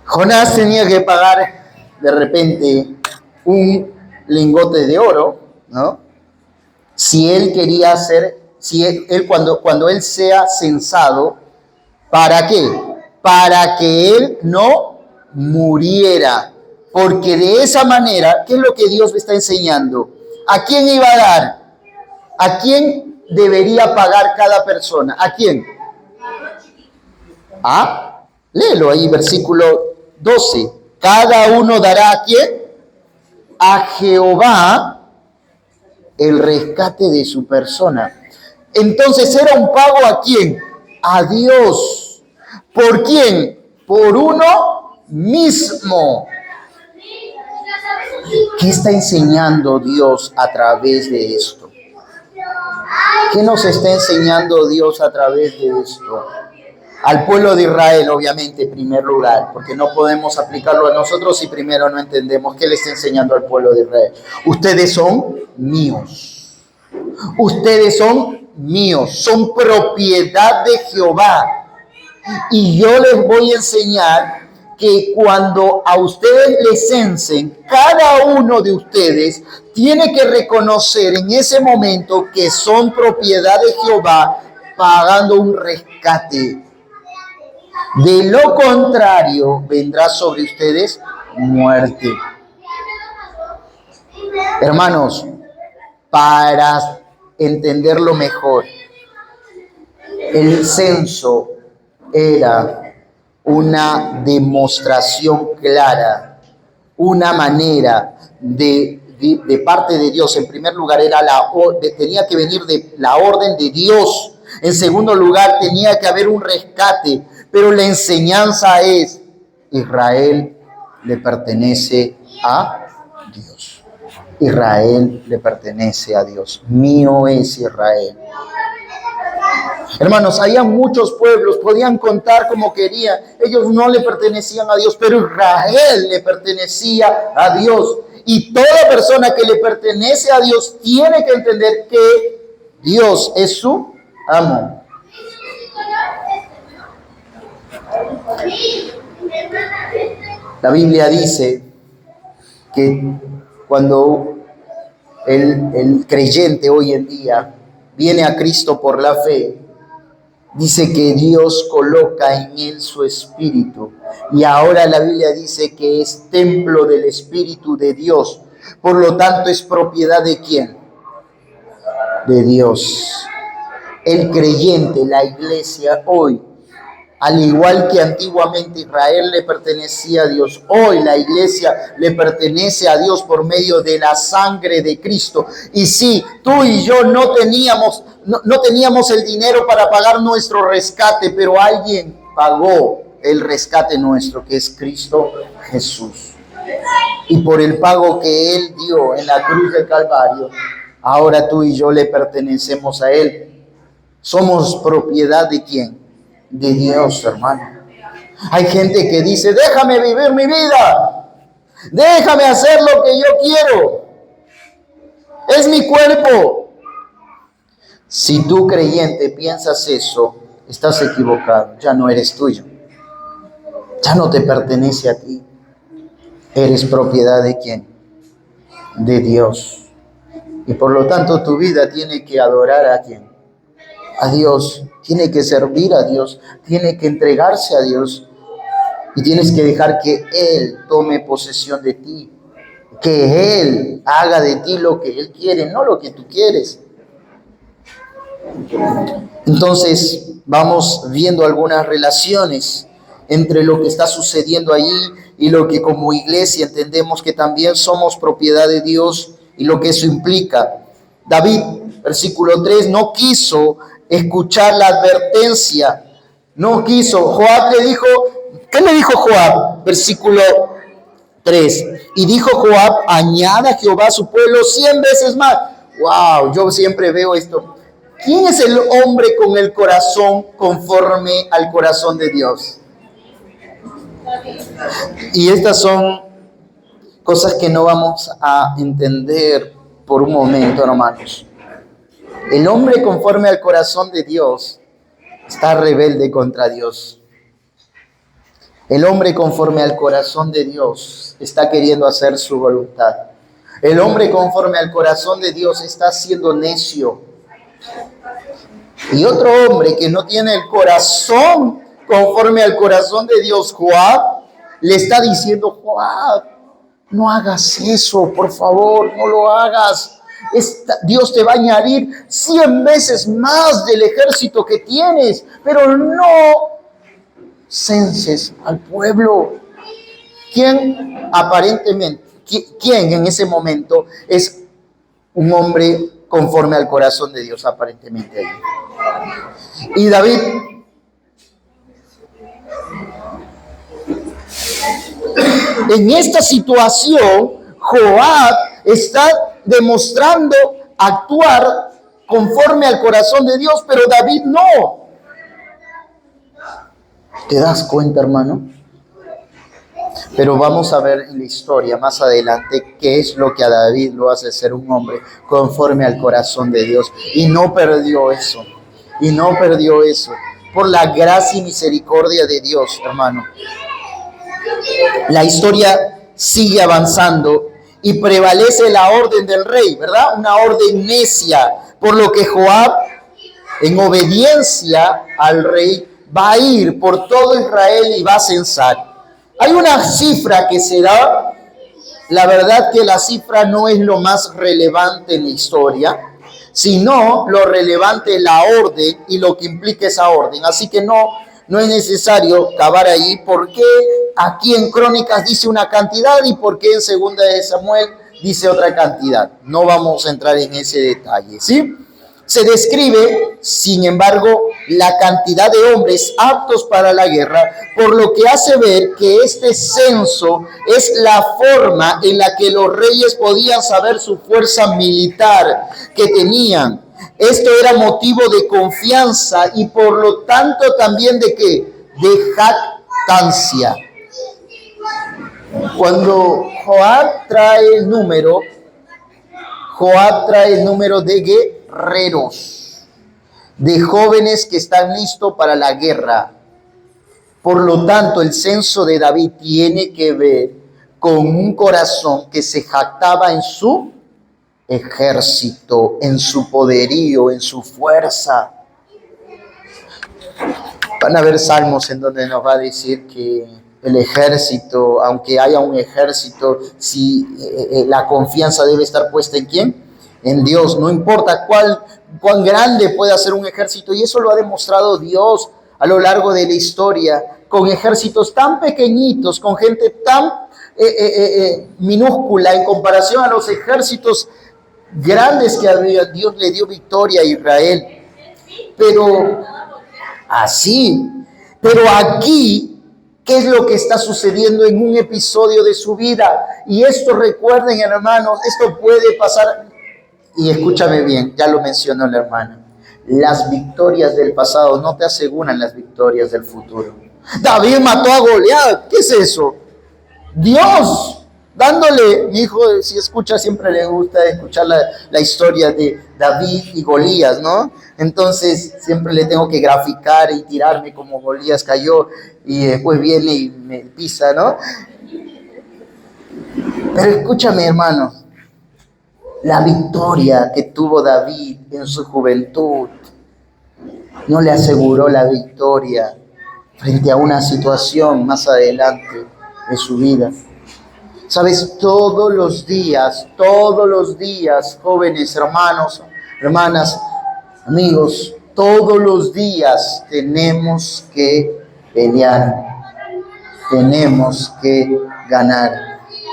Jonás tenía que pagar de repente un lingote de oro, ¿no? Si él quería cuando él sea censado, ¿para qué? Para que él no muriera. Porque de esa manera, ¿qué es lo que Dios le está enseñando? ¿A quién iba a dar? ¿A quién debería pagar cada persona? ¿A quién? ¿Ah? Léelo ahí, versículo 12. Cada uno dará ¿a quién? A Jehová el rescate de su persona. Entonces era un pago ¿a quién? A Dios. ¿Por quién? Por uno mismo. ¿Qué está enseñando Dios a través de esto? ¿Qué nos está enseñando Dios a través de esto? Al pueblo de Israel, obviamente, en primer lugar, porque no podemos aplicarlo a nosotros si primero no entendemos qué le está enseñando al pueblo de Israel. Ustedes son míos. Ustedes son míos, son propiedad de Jehová. Y yo les voy a enseñar que cuando a ustedes les censen, cada uno de ustedes tiene que reconocer en ese momento que son propiedad de Jehová, pagando un rescate. De lo contrario, vendrá sobre ustedes muerte. Hermanos, para entenderlo mejor, el censo era una demostración clara, una manera de parte de Dios. En primer lugar, tenía que venir de la orden de Dios. En segundo lugar, tenía que haber un rescate. Pero la enseñanza es: Israel le pertenece a Dios. Israel le pertenece a Dios. Mío es Israel. Hermanos, había muchos pueblos, podían contar como querían. Ellos no le pertenecían a Dios, pero Israel le pertenecía a Dios. Y toda persona que le pertenece a Dios tiene que entender que Dios es su amo. La Biblia dice que cuando el creyente hoy en día viene a Cristo por la fe, dice que Dios coloca en él su espíritu. Y ahora la Biblia dice que es templo del Espíritu de Dios. Por lo tanto, ¿es propiedad de quién? De Dios. El creyente, la iglesia hoy, al igual que antiguamente Israel le pertenecía a Dios, hoy la iglesia le pertenece a Dios por medio de la sangre de Cristo. Y sí, tú y yo no teníamos el dinero para pagar nuestro rescate, pero alguien pagó el rescate nuestro, que es Cristo Jesús. Y por el pago que Él dio en la cruz del Calvario, ahora tú y yo le pertenecemos a Él. Somos propiedad ¿de quién? De Dios, hermano. Hay gente que dice, déjame vivir mi vida, déjame hacer lo que yo quiero, es mi cuerpo. Si tú, creyente, piensas eso, estás equivocado. Ya no eres tuyo, ya no te pertenece a ti. Eres propiedad ¿de quién? De Dios. Y por lo tanto tu vida tiene que adorar ¿a quién? A Dios. Tiene que servir a Dios, tiene que entregarse a Dios, y tienes que dejar que Él tome posesión de ti, que Él haga de ti lo que Él quiere, no lo que tú quieres. Entonces vamos viendo algunas relaciones entre lo que está sucediendo allí y lo que como iglesia entendemos que también somos propiedad de Dios y lo que eso implica. David, versículo 3, no quiso escuchar la advertencia, no quiso. Joab le dijo, ¿qué le dijo Joab? Versículo 3, y dijo Joab, añada Jehová a su pueblo 100 veces más. Wow, yo siempre veo esto. ¿Quién es el hombre con el corazón conforme al corazón de Dios? Y estas son cosas que no vamos a entender por un momento, hermanos. El hombre conforme al corazón de Dios está rebelde contra Dios. El hombre conforme al corazón de Dios está queriendo hacer su voluntad. El hombre conforme al corazón de Dios está siendo necio. Y otro hombre que no tiene el corazón conforme al corazón de Dios, Joab, le está diciendo, Joab, no hagas eso, por favor, no lo hagas. Dios te va a añadir 100 veces más del ejército que tienes, pero no censes al pueblo. ¿Quién aparentemente, quién en ese momento es un hombre conforme al corazón de Dios aparentemente allí? Y David en esta situación, Joab está demostrando actuar conforme al corazón de Dios, pero David no. ¿Te das cuenta, hermano? Pero vamos a ver en la historia más adelante qué es lo que a David lo hace ser un hombre conforme al corazón de Dios. Y no perdió eso. Y no perdió eso. Por la gracia y misericordia de Dios, hermano. La historia sigue avanzando y prevalece la orden del rey, ¿verdad? Una orden necia, por lo que Joab, en obediencia al rey, va a ir por todo Israel y va a censar. Hay una cifra que se da, la verdad que la cifra no es lo más relevante en la historia, sino lo relevante es la orden y lo que implica esa orden. Así que no es necesario cavar ahí porque aquí en Crónicas dice una cantidad y porque en Segunda de Samuel dice otra cantidad. No vamos a entrar en ese detalle, ¿sí? Se describe, sin embargo, la cantidad de hombres aptos para la guerra, por lo que hace ver que este censo es la forma en la que los reyes podían saber su fuerza militar que tenían. Esto era motivo de confianza y por lo tanto también de ¿qué? De jactancia. Cuando Joab trae el número de guerreros, de jóvenes que están listos para la guerra. Por lo tanto, el censo de David tiene que ver con un corazón que se jactaba en su ejército, en su poderío, en su fuerza. Van a haber salmos en donde nos va a decir que el ejército, aunque haya un ejército, si la confianza debe estar puesta en ¿quién? En Dios. No importa cuál cuán grande puede ser un ejército, y eso lo ha demostrado Dios a lo largo de la historia, con ejércitos tan pequeñitos, con gente tan minúscula en comparación a los ejércitos grandes que había. Dios le dio victoria a Israel. Pero así, pero aquí, ¿qué es lo que está sucediendo en un episodio de su vida? Y esto, recuerden, hermanos, esto puede pasar, y escúchame bien, ya lo mencionó la hermana. Las victorias del pasado no te aseguran las victorias del futuro. David mató a Goliat, ¿qué es eso? Dios dándole, mi hijo, si escucha, siempre le gusta escuchar la historia de David y Golías, ¿no? Entonces siempre le tengo que graficar y tirarme como Golías cayó y después viene y me pisa, ¿no? Pero escúchame, hermano, la victoria que tuvo David en su juventud no le aseguró la victoria frente a una situación más adelante de su vida. Sabes, todos los días, jóvenes, hermanos, hermanas, amigos, todos los días tenemos que pelear, tenemos que ganar,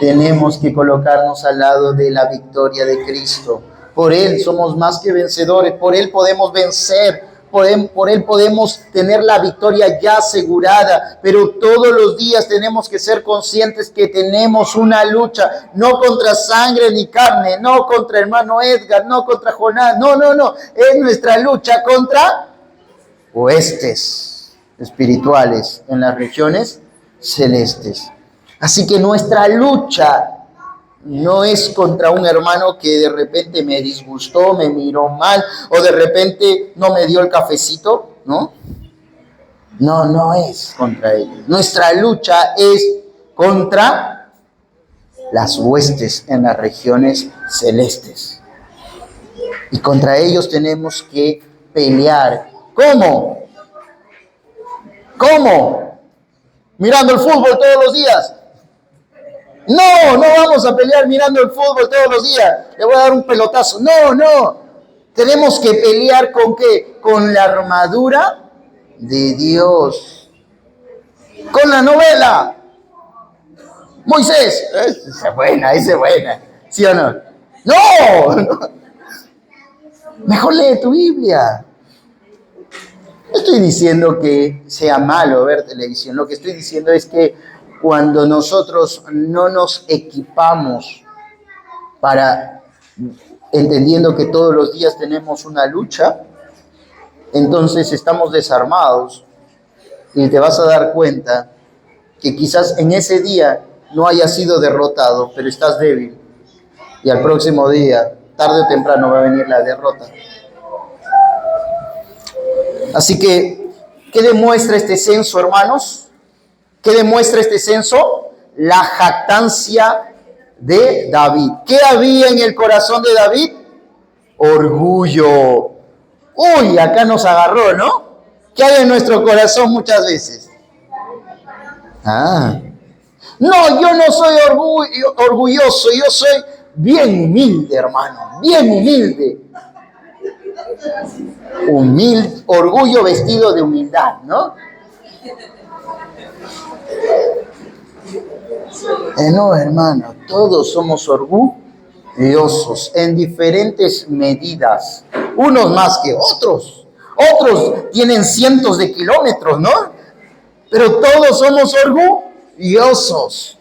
tenemos que colocarnos al lado de la victoria de Cristo. Por Él somos más que vencedores, por Él podemos vencer. Por Él podemos tener la victoria ya asegurada, pero todos los días tenemos que ser conscientes que tenemos una lucha, no contra sangre ni carne, no contra hermano Edgar, no contra Jonás, no, es nuestra lucha contra huestes espirituales en las regiones celestes. Así que nuestra lucha no es contra un hermano que de repente me disgustó, me miró mal, o de repente no me dio el cafecito, ¿no? No es contra ellos. Nuestra lucha es contra las huestes en las regiones celestes. Y contra ellos tenemos que pelear. ¿Cómo? Mirando el fútbol todos los días. No vamos a pelear mirando el fútbol todos los días. Le voy a dar un pelotazo. No. Tenemos que pelear ¿con qué? Con la armadura de Dios. Con la novela. Moisés. Esa es buena. ¿Sí o no? No. Mejor lee tu Biblia. No estoy diciendo que sea malo ver televisión. Lo que estoy diciendo es que cuando nosotros no nos equipamos para, entendiendo que todos los días tenemos una lucha, entonces estamos desarmados y te vas a dar cuenta que quizás en ese día no hayas sido derrotado, pero estás débil y al próximo día, tarde o temprano, va a venir la derrota. Así que, ¿qué demuestra este censo, hermanos? ¿Qué demuestra este censo? La jactancia de David. ¿Qué había en el corazón de David? Orgullo. Uy, acá nos agarró, ¿no? ¿Qué hay en nuestro corazón muchas veces? No, yo no soy orgulloso, yo soy bien humilde, hermano, bien humilde. Orgullo vestido de humildad, ¿no? No, hermano, todos somos orgullosos en diferentes medidas, unos más que otros. Otros tienen cientos de kilómetros, ¿no? Pero todos somos orgullosos.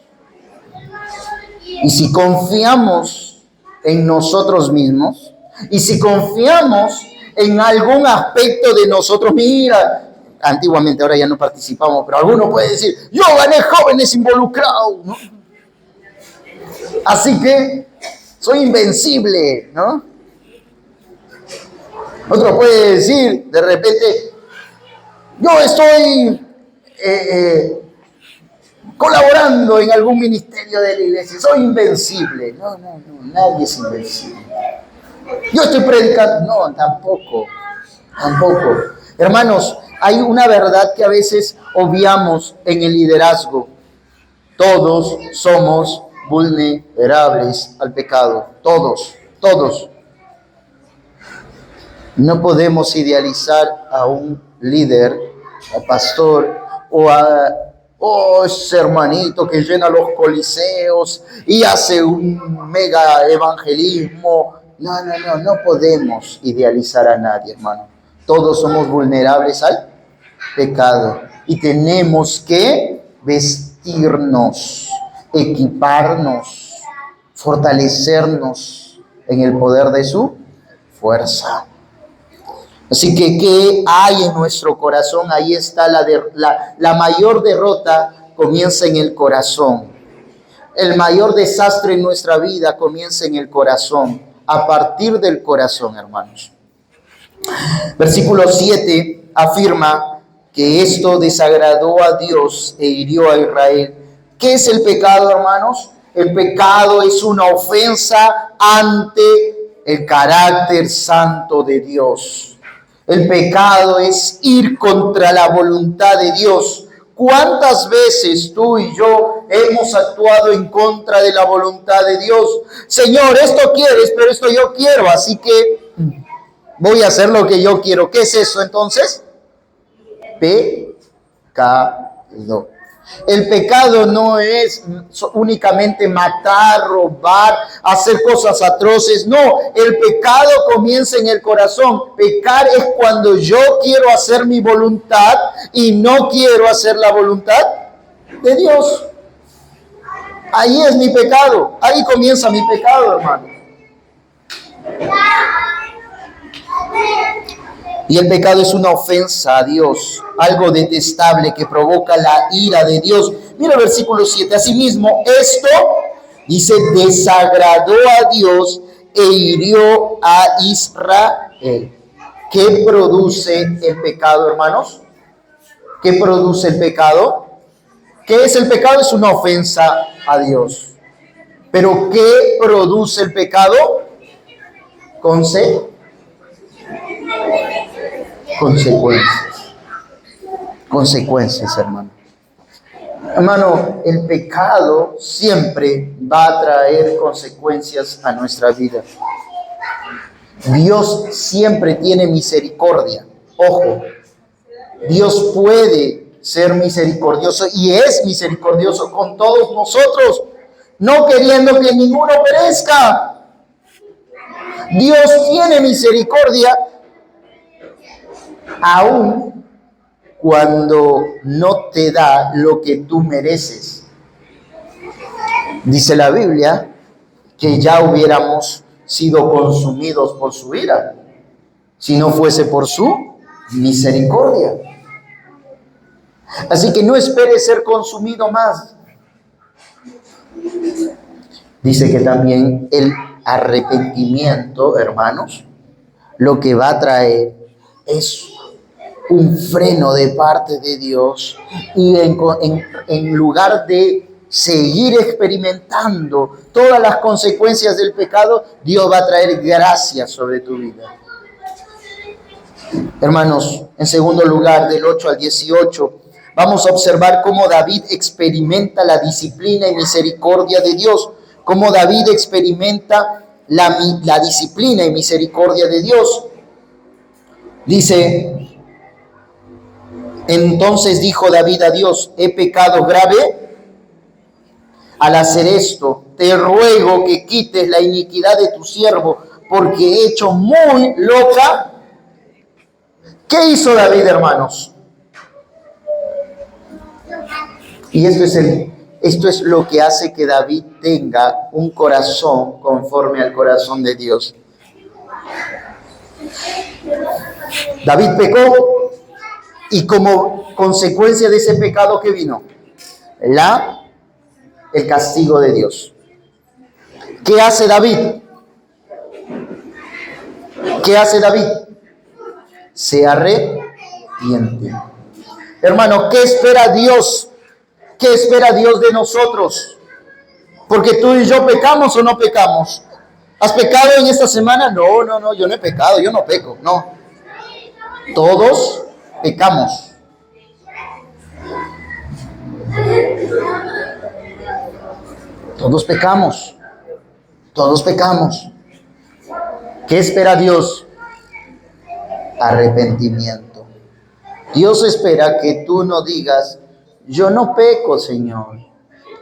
Y si confiamos en nosotros mismos, y si confiamos en algún aspecto de nosotros, mira, antiguamente, ahora ya no participamos, pero alguno puede decir, yo gané jóvenes involucrados, ¿no? Así que soy invencible, ¿no? Otro puede decir, de repente, yo estoy colaborando en algún ministerio de la iglesia, soy invencible. No, nadie es invencible. Yo estoy predicando, no, tampoco. Hermanos, hay una verdad que a veces obviamos en el liderazgo. Todos somos vulnerables al pecado. Todos. No podemos idealizar a un líder, a pastor o a ese hermanito que llena los coliseos y hace un mega evangelismo. No podemos idealizar a nadie, hermano. Todos somos vulnerables al pecado y tenemos que vestirnos, equiparnos, fortalecernos en el poder de su fuerza. Así que, ¿qué hay en nuestro corazón? Ahí está la mayor derrota, comienza en el corazón. El mayor desastre en nuestra vida comienza en el corazón, a partir del corazón, hermanos. Versículo 7 afirma que esto desagradó a Dios e hirió a Israel. ¿Qué es el pecado, hermanos? El pecado es una ofensa ante el carácter santo de Dios. El pecado es ir contra la voluntad de Dios. ¿Cuántas veces tú y yo hemos actuado en contra de la voluntad de Dios? Señor, esto quieres, pero esto yo quiero, así que voy a hacer lo que yo quiero. ¿Qué es eso entonces? Pecado. El pecado no es únicamente matar, robar, hacer cosas atroces. No, el pecado comienza en el corazón. Pecar es cuando yo quiero hacer mi voluntad y no quiero hacer la voluntad de Dios. Ahí es mi pecado. Ahí comienza mi pecado, hermano. Y el pecado es una ofensa a Dios, algo detestable que provoca la ira de Dios. Mira el versículo 7. Asimismo, esto, dice, desagradó a Dios e hirió a Israel. ¿Qué produce el pecado, hermanos? ¿Qué produce el pecado? ¿Qué es el pecado? Es una ofensa a Dios. ¿Pero qué produce el pecado? Consecuencias, hermano. Hermano, el pecado siempre va a traer consecuencias a nuestra vida. Dios siempre tiene misericordia. Ojo, Dios puede ser misericordioso y es misericordioso con todos nosotros, no queriendo que ninguno perezca. Dios tiene misericordia aún cuando no te da lo que tú mereces. Dice la Biblia que ya hubiéramos sido consumidos por su ira, si no fuese por su misericordia. Así que no esperes ser consumido más. Dice que también el arrepentimiento, hermanos, lo que va a traer es un freno de parte de Dios y en lugar de seguir experimentando todas las consecuencias del pecado, Dios va a traer gracia sobre tu vida. Hermanos, en segundo lugar, del 8 al 18, vamos a observar cómo David experimenta la disciplina y misericordia de Dios, cómo David experimenta la disciplina y misericordia de Dios. Dice: entonces dijo David a Dios, he pecado grave al hacer esto. Te ruego que quites la iniquidad de tu siervo, porque he hecho muy loca. ¿Qué hizo David, hermanos? Y esto es lo que hace que David tenga un corazón conforme al corazón de Dios. David pecó. Y como consecuencia de ese pecado, ¿qué vino? El castigo de Dios. ¿Qué hace David? ¿Qué hace David? Se arrepiente. Hermano, ¿qué espera Dios? ¿Qué espera Dios de nosotros? Porque tú y yo pecamos o no pecamos. ¿Has pecado en esta semana? No, yo no he pecado, yo no peco, no. Todos pecamos. Todos pecamos. Todos pecamos. ¿Qué espera Dios? arrepentimiento. Dios espera que tú no digas, yo no peco, Señor.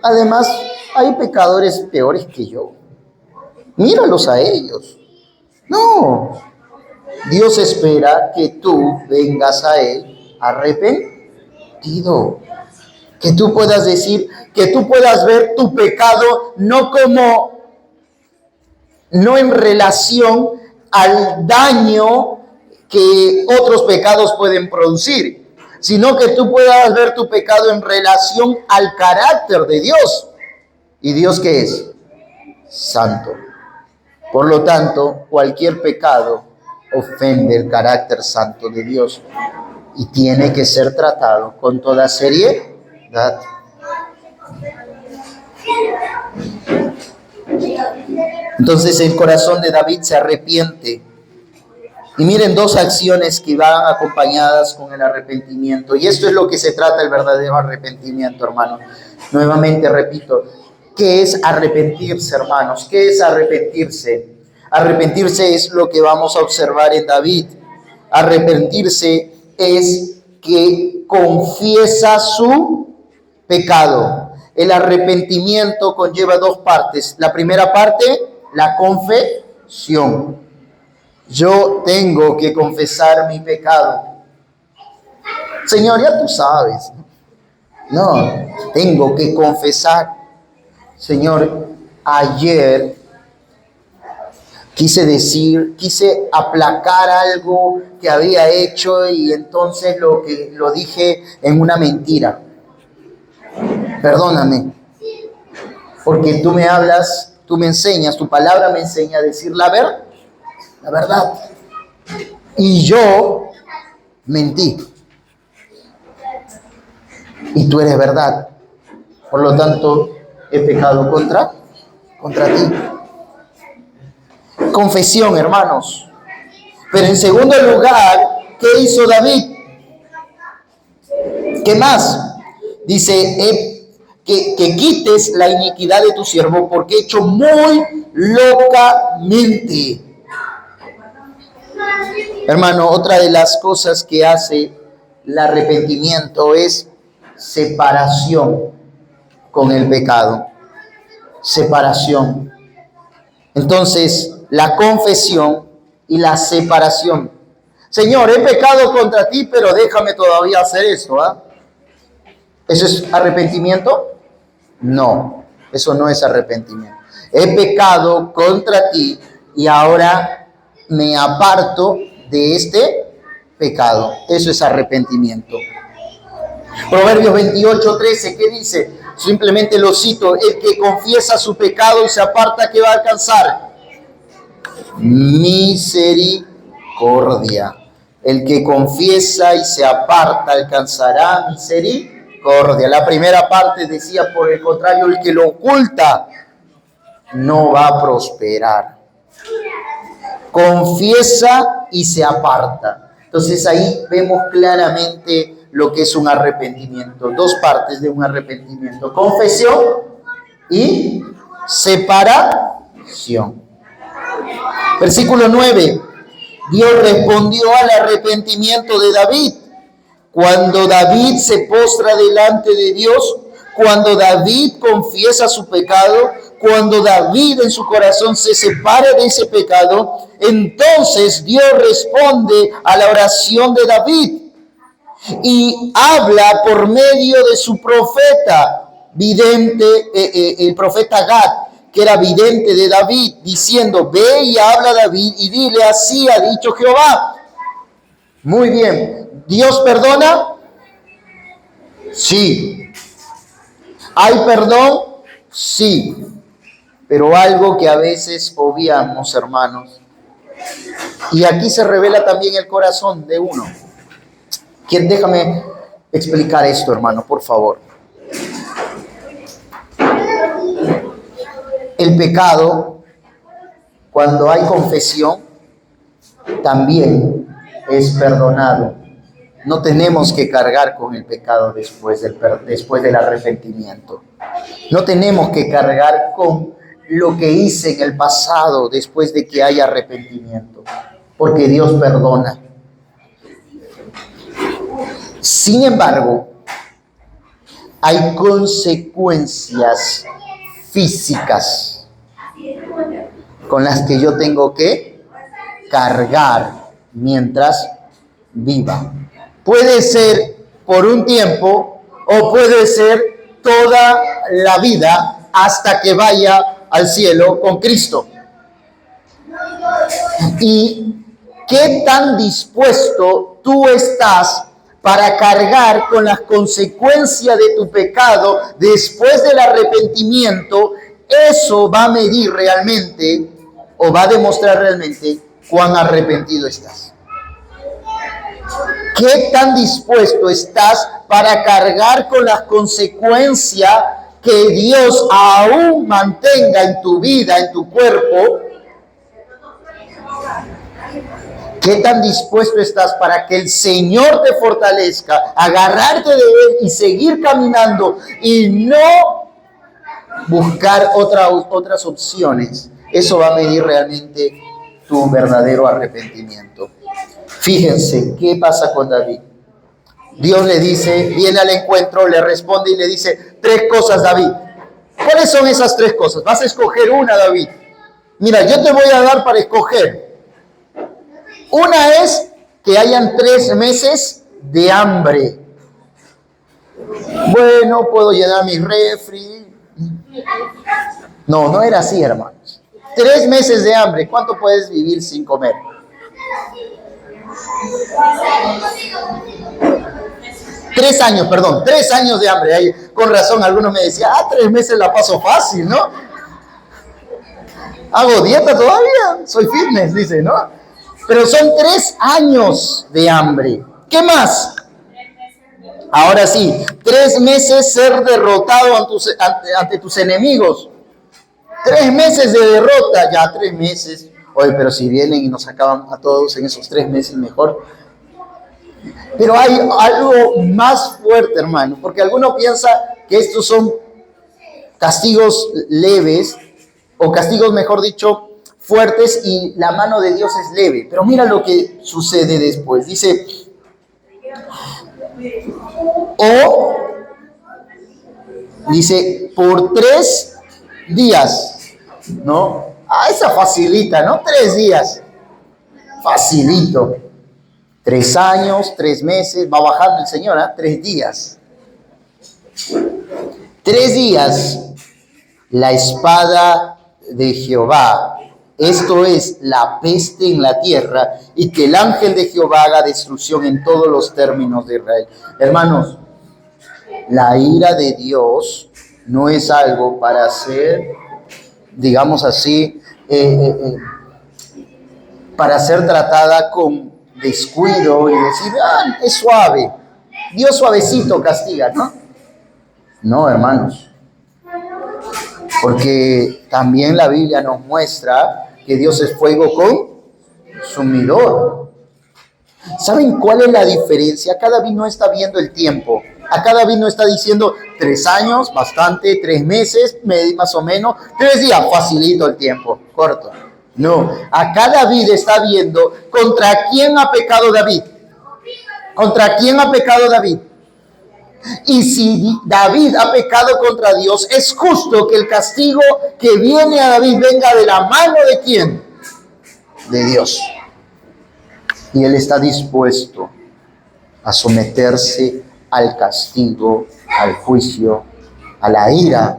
Además, hay pecadores peores que yo. Míralos a ellos. No. Dios espera que tú vengas a Él arrepentido. Que tú puedas decir, que tú puedas ver tu pecado no en relación al daño que otros pecados pueden producir, sino que tú puedas ver tu pecado en relación al carácter de Dios. ¿Y Dios qué es? Santo. Por lo tanto, cualquier pecado ofende el carácter santo de Dios y tiene que ser tratado con toda seriedad. Entonces el corazón de David se arrepiente. Y miren, dos acciones que van acompañadas con el arrepentimiento. Y esto es lo que se trata el verdadero arrepentimiento, hermanos. Nuevamente repito, ¿qué es arrepentirse, hermanos? ¿Qué es arrepentirse? Arrepentirse es lo que vamos a observar en David. Arrepentirse es que confiesa su pecado. El arrepentimiento conlleva dos partes. La primera parte, la confesión. Yo tengo que confesar mi pecado. Señor, ya tú sabes. No, tengo que confesar. Señor, ayer quise aplacar algo que había hecho y entonces lo dije en una mentira. Perdóname, porque tú me hablas, tú me enseñas, tu palabra me enseña a decir la verdad. Y yo mentí. Y tú eres verdad. Por lo tanto, he pecado contra ti. Confesión, hermanos. Pero en segundo lugar, ¿qué hizo David? ¿Qué más? Dice, que quites la iniquidad de tu siervo, porque he hecho muy locamente. Hermano, otra de las cosas que hace el arrepentimiento es separación con el pecado. Separación. Entonces, la confesión y la separación. Señor, he pecado contra ti, pero déjame todavía hacer esto, ¿ah? ¿Eso es arrepentimiento? No, eso no es arrepentimiento. He pecado contra ti y ahora me aparto de este pecado. Eso es arrepentimiento. Proverbios 28:13, ¿qué dice? Simplemente lo cito: el que confiesa su pecado y se aparta, ¿qué va a alcanzar? Misericordia. El que confiesa y se aparta alcanzará misericordia. La primera parte decía, por el contrario, el que lo oculta no va a prosperar. Confiesa y se aparta. Entonces ahí vemos claramente lo que es un arrepentimiento. Dos partes de un arrepentimiento: confesión y separación. Versículo 9. Dios respondió al arrepentimiento de David. Cuando David se postra delante de Dios, cuando David confiesa su pecado, cuando David en su corazón se separa de ese pecado, entonces Dios responde a la oración de David y habla por medio de su profeta vidente, el profeta Gad, que era vidente de David, diciendo: ve y habla a David y dile, así ha dicho Jehová. Muy bien. ¿Dios perdona? Sí. ¿Hay perdón? Sí. Pero algo que a veces obviamos, hermanos, y aquí se revela también el corazón de uno. Déjame explicar esto, hermano, por favor. El pecado, cuando hay confesión, también es perdonado. No tenemos que cargar con el pecado después del arrepentimiento. No tenemos que cargar con lo que hice en el pasado después de que haya arrepentimiento, porque Dios perdona. Sin embargo, hay consecuencias físicas con las que yo tengo que cargar mientras viva. Puede ser por un tiempo o puede ser toda la vida hasta que vaya al cielo con Cristo. ¿Y qué tan dispuesto tú estás para cargar con las consecuencias de tu pecado después del arrepentimiento? Eso va a medir realmente o va a demostrar realmente cuán arrepentido estás. ¿Qué tan dispuesto estás para cargar con las consecuencias que Dios aún mantenga en tu vida, en tu cuerpo? ¿Qué tan dispuesto estás para que el Señor te fortalezca, agarrarte de Él y seguir caminando y no buscar otras opciones? Eso va a medir realmente tu verdadero arrepentimiento. Fíjense qué pasa con David. Dios le dice, viene al encuentro, le responde y le dice 3 cosas, David. ¿Cuáles son esas 3 cosas? Vas a escoger una, David. Mira, yo te voy a dar para escoger. Una es que hayan 3 meses de hambre. Bueno, puedo llenar mi refri. No era así, hermanos. 3 meses de hambre. ¿Cuánto puedes vivir sin comer? 3 años, perdón. 3 años de hambre. Ahí, con razón, algunos me decían, 3 meses la paso fácil, ¿no? Hago dieta todavía. Soy fitness, dice, ¿no? Pero son 3 años de hambre. ¿Qué más? Ahora sí, 3 meses ser derrotado ante tus enemigos. 3 meses de derrota, ya 3 meses. Oye, pero si vienen y nos acaban a todos en esos 3 meses, mejor. Pero hay algo más fuerte, hermano, porque alguno piensa que estos son castigos leves, o castigos, mejor dicho, fuertes, y la mano de Dios es leve. Pero mira lo que sucede después. Dice, por 3 días, ¿no? Esa facilita, ¿no? 3 días. Facilito. 3 años, 3 meses, va bajando el Señor, 3 días. 3 días, la espada de Jehová, esto es la peste en la tierra, y que el ángel de Jehová haga destrucción en todos los términos de Israel. Hermanos, la ira de Dios no es algo para ser, digamos así, para ser tratada con descuido y decir, es suave. Dios suavecito castiga, ¿no? No, hermanos. Porque también la Biblia nos muestra que Dios es fuego consumidor. ¿Saben cuál es la diferencia? Acá David no está viendo el tiempo. Acá David no está diciendo 3 años, bastante, 3 meses, más o menos, 3 días, facilito el tiempo, corto. No, acá David está viendo contra quién ha pecado David. ¿Contra quién ha pecado David? Y si David ha pecado contra Dios, es justo que el castigo que viene a David venga de la mano de ¿quién? De Dios. Y él está dispuesto a someterse al castigo, al juicio, a la ira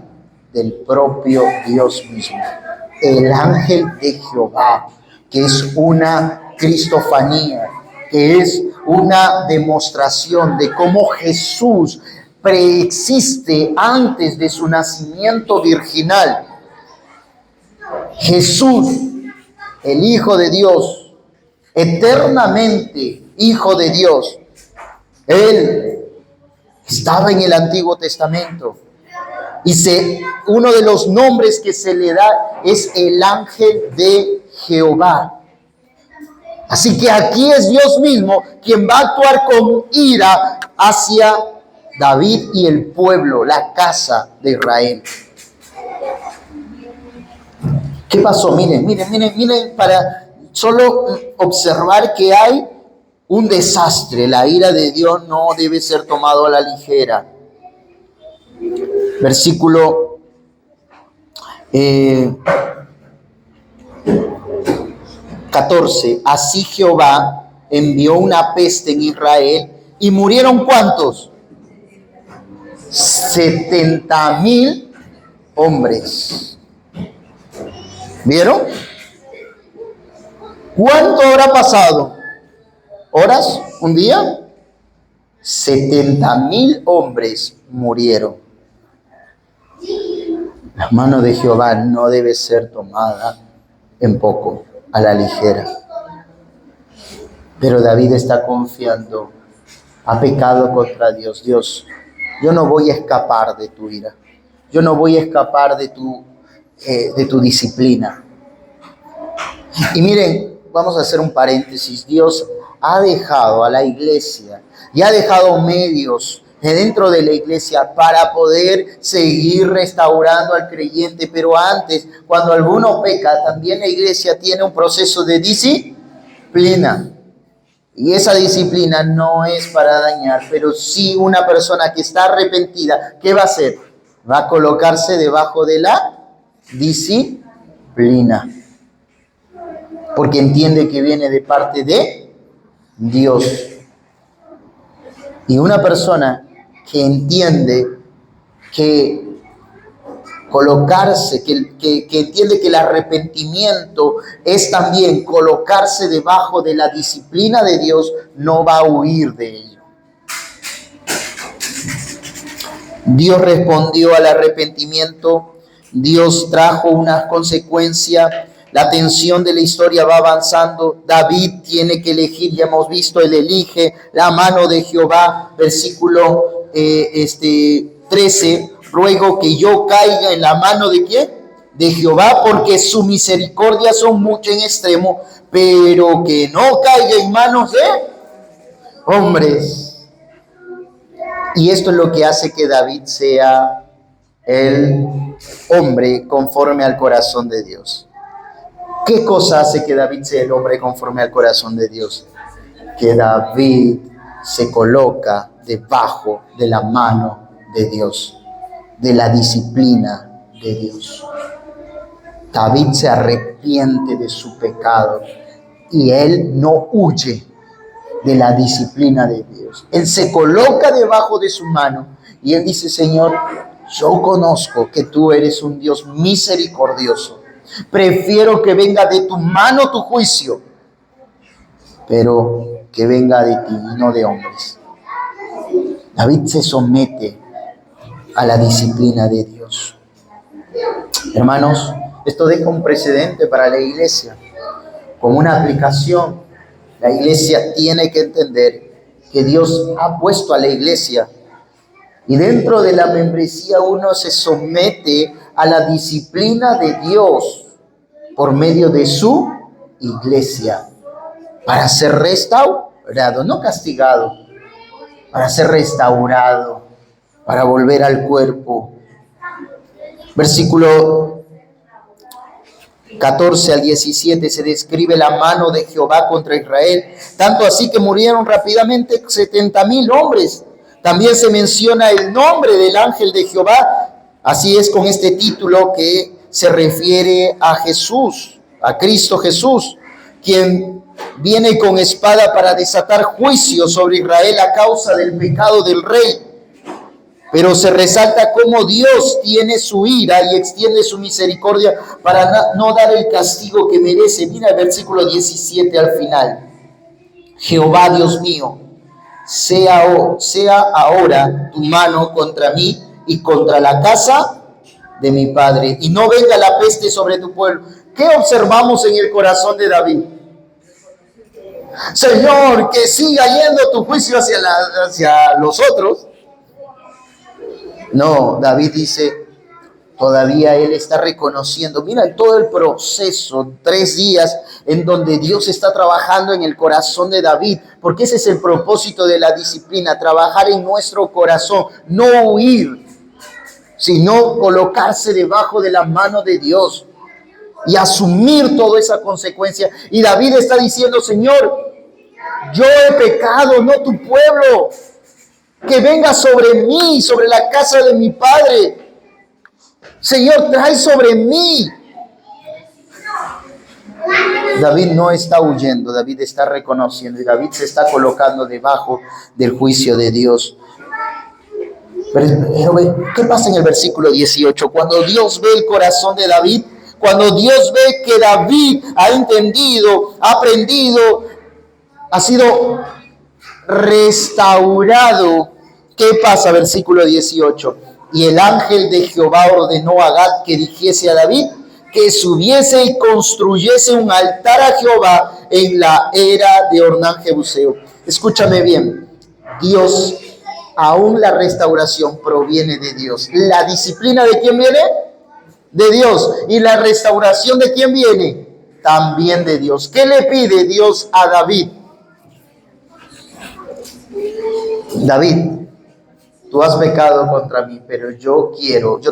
del propio Dios mismo. El ángel de Jehová, que es una cristofanía, que es una demostración de cómo Jesús preexiste antes de su nacimiento virginal. Jesús, el Hijo de Dios, eternamente Hijo de Dios, Él estaba en el Antiguo Testamento. Y uno de los nombres que se le da es el ángel de Jehová. Así que aquí es Dios mismo quien va a actuar con ira hacia David y el pueblo, la casa de Israel. ¿Qué pasó? Miren, para solo observar que hay un desastre. La ira de Dios no debe ser tomado a la ligera. Versículo 14. Así Jehová envió una peste en Israel y murieron ¿cuántos? 70,000 hombres. ¿Vieron? ¿Cuánto habrá pasado? ¿Horas? ¿Un día? 70,000 hombres murieron. La mano de Jehová no debe ser tomada en poco, a la ligera. Pero David está confiando, ha pecado contra Dios. Dios, yo no voy a escapar de tu ira. Yo no voy a escapar de tu disciplina. Y miren, vamos a hacer un paréntesis. Dios ha dejado a la iglesia y ha dejado medios dentro de la iglesia para poder seguir restaurando al creyente. Pero antes, cuando alguno peca, también la iglesia tiene un proceso de disciplina. Y esa disciplina no es para dañar, pero sí una persona que está arrepentida, ¿qué va a hacer? Va a colocarse debajo de la disciplina. Porque entiende que viene de parte de Dios. Y una persona que entiende que colocarse, que entiende que el arrepentimiento es también colocarse debajo de la disciplina de Dios, no va a huir de ello. Dios respondió al arrepentimiento, Dios trajo unas consecuencias. La tensión de la historia va avanzando. David tiene que elegir, ya hemos visto, él elige la mano de Jehová. Versículo 13, ruego que yo caiga en la mano de ¿quién? De Jehová, porque su misericordia son mucho en extremo, pero que no caiga en manos de hombres. Y esto es lo que hace que David sea el hombre conforme al corazón de Dios. ¿Qué cosa hace que David sea el hombre conforme al corazón de Dios? Que David se coloca debajo de la mano de Dios, de la disciplina de Dios. David se arrepiente de su pecado y él no huye de la disciplina de Dios. Él se coloca debajo de su mano y él dice: Señor, yo conozco que tú eres un Dios misericordioso. Prefiero que venga de tu mano tu juicio, pero que venga de ti y no de hombres. David se somete a la disciplina de Dios. Hermanos, esto deja un precedente para la iglesia, como una aplicación. La iglesia tiene que entender que Dios ha puesto a la iglesia y dentro de la membresía uno se somete a la disciplina de Dios por medio de su iglesia para ser restaurado, no castigado, para ser restaurado, para volver al cuerpo. Versículo 14 al 17 se describe la mano de Jehová contra Israel, tanto así que murieron rápidamente 70,000 hombres. También se menciona el nombre del ángel de Jehová. Así es con este título que se refiere a Jesús, a Cristo Jesús, quien viene con espada para desatar juicio sobre Israel a causa del pecado del rey. Pero se resalta cómo Dios tiene su ira y extiende su misericordia para no dar el castigo que merece. Mira el versículo 17 al final. Jehová Dios mío, sea ahora tu mano contra mí y contra la casa de mi padre, y no venga la peste sobre tu pueblo. ¿Qué observamos en el corazón de David? Señor, que siga yendo tu juicio hacia los otros. No, David dice, todavía él está reconociendo. Mira todo el proceso, 3 días en donde Dios está trabajando en el corazón de David, porque ese es el propósito de la disciplina, trabajar en nuestro corazón, no huir, sino colocarse debajo de la mano de Dios y asumir toda esa consecuencia. Y David está diciendo: Señor, Yo he pecado, no tu pueblo. Que venga sobre mí, sobre la casa de mi padre. Señor, trae sobre mí. David no está huyendo, David está reconociendo y David se está colocando debajo del juicio de Dios. Pero ¿qué pasa en el versículo 18? Cuando Dios ve el corazón de David, cuando Dios ve que David ha entendido, ha aprendido, ha sido restaurado, ¿qué pasa? Versículo 18. Y el ángel de Jehová ordenó a Gad que dijese a David que subiese y construyese un altar a Jehová en la era de Ornán Jebuseo. Escúchame bien, Dios, aún la restauración proviene de Dios. ¿La disciplina de quién viene? De Dios. ¿Y la restauración de quién viene? También de Dios. ¿Qué le pide Dios a David? David, tú has pecado contra mí, pero yo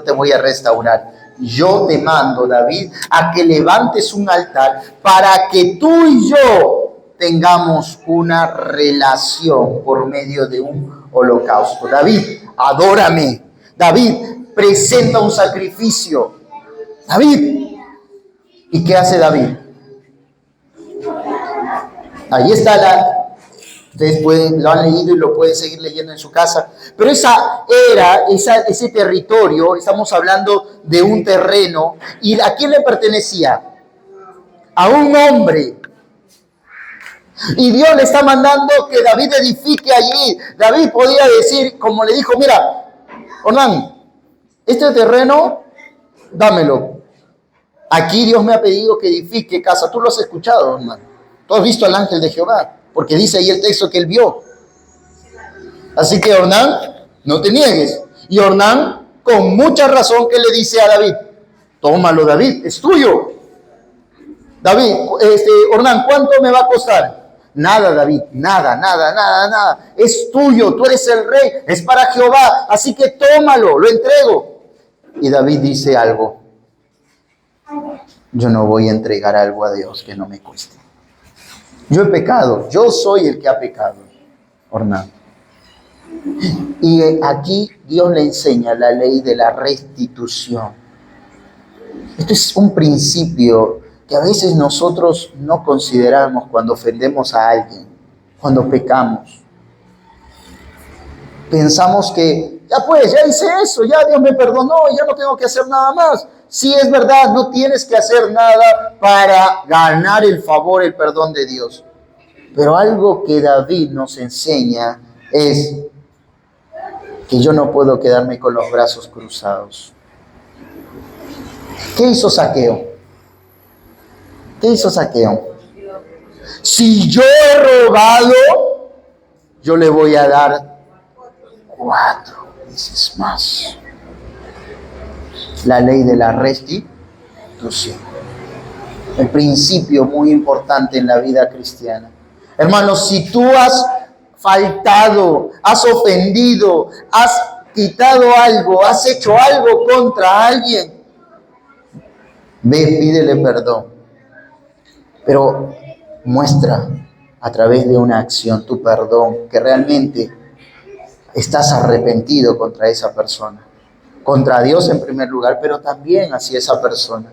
te voy a restaurar. Yo te mando, David, a que levantes un altar para que tú y yo tengamos una relación por medio de un holocausto. David, adórame. David, presenta un sacrificio. David. ¿Y qué hace David? Ahí está Ustedes lo han leído y lo pueden seguir leyendo en su casa. Pero ese territorio, estamos hablando de un terreno. ¿Y a quién le pertenecía? A un hombre. Y Dios le está mandando que David edifique allí. David podía decir, como le dijo, mira, Ornán, este terreno, dámelo. Aquí Dios me ha pedido que edifique casa. Tú lo has escuchado, Ornán. Tú has visto al ángel de Jehová. Porque dice ahí el texto que él vio. Así que Ornán, no te niegues. Y Ornán, con mucha razón, que le dice a David, tómalo, David, es tuyo. David, Ornán, ¿cuánto me va a costar? Nada, David, nada. Es tuyo, tú eres el rey, es para Jehová. Así que tómalo, lo entrego. Y David dice algo. Yo no voy a entregar algo a Dios que no me cueste. Yo he pecado, yo soy el que ha pecado, Ornán. Y aquí Dios le enseña la ley de la restitución. Esto es un principio que a veces nosotros no consideramos cuando ofendemos a alguien, cuando pecamos. Pensamos que, ya hice eso, ya Dios me perdonó, ya no tengo que hacer nada más. Sí, es verdad, no tienes que hacer nada para ganar el favor, el perdón de Dios. Pero algo que David nos enseña es que yo no puedo quedarme con los brazos cruzados. ¿Qué hizo Zaqueo? Si yo he robado, yo le voy a dar 4 veces más. La ley de la restitución. El principio muy importante en la vida cristiana. Hermanos, si tú has faltado, has ofendido, has quitado algo, has hecho algo contra alguien, ve, pídele perdón. Pero muestra a través de una acción tu perdón, que realmente estás arrepentido contra esa persona. Contra Dios en primer lugar, pero también hacia esa persona.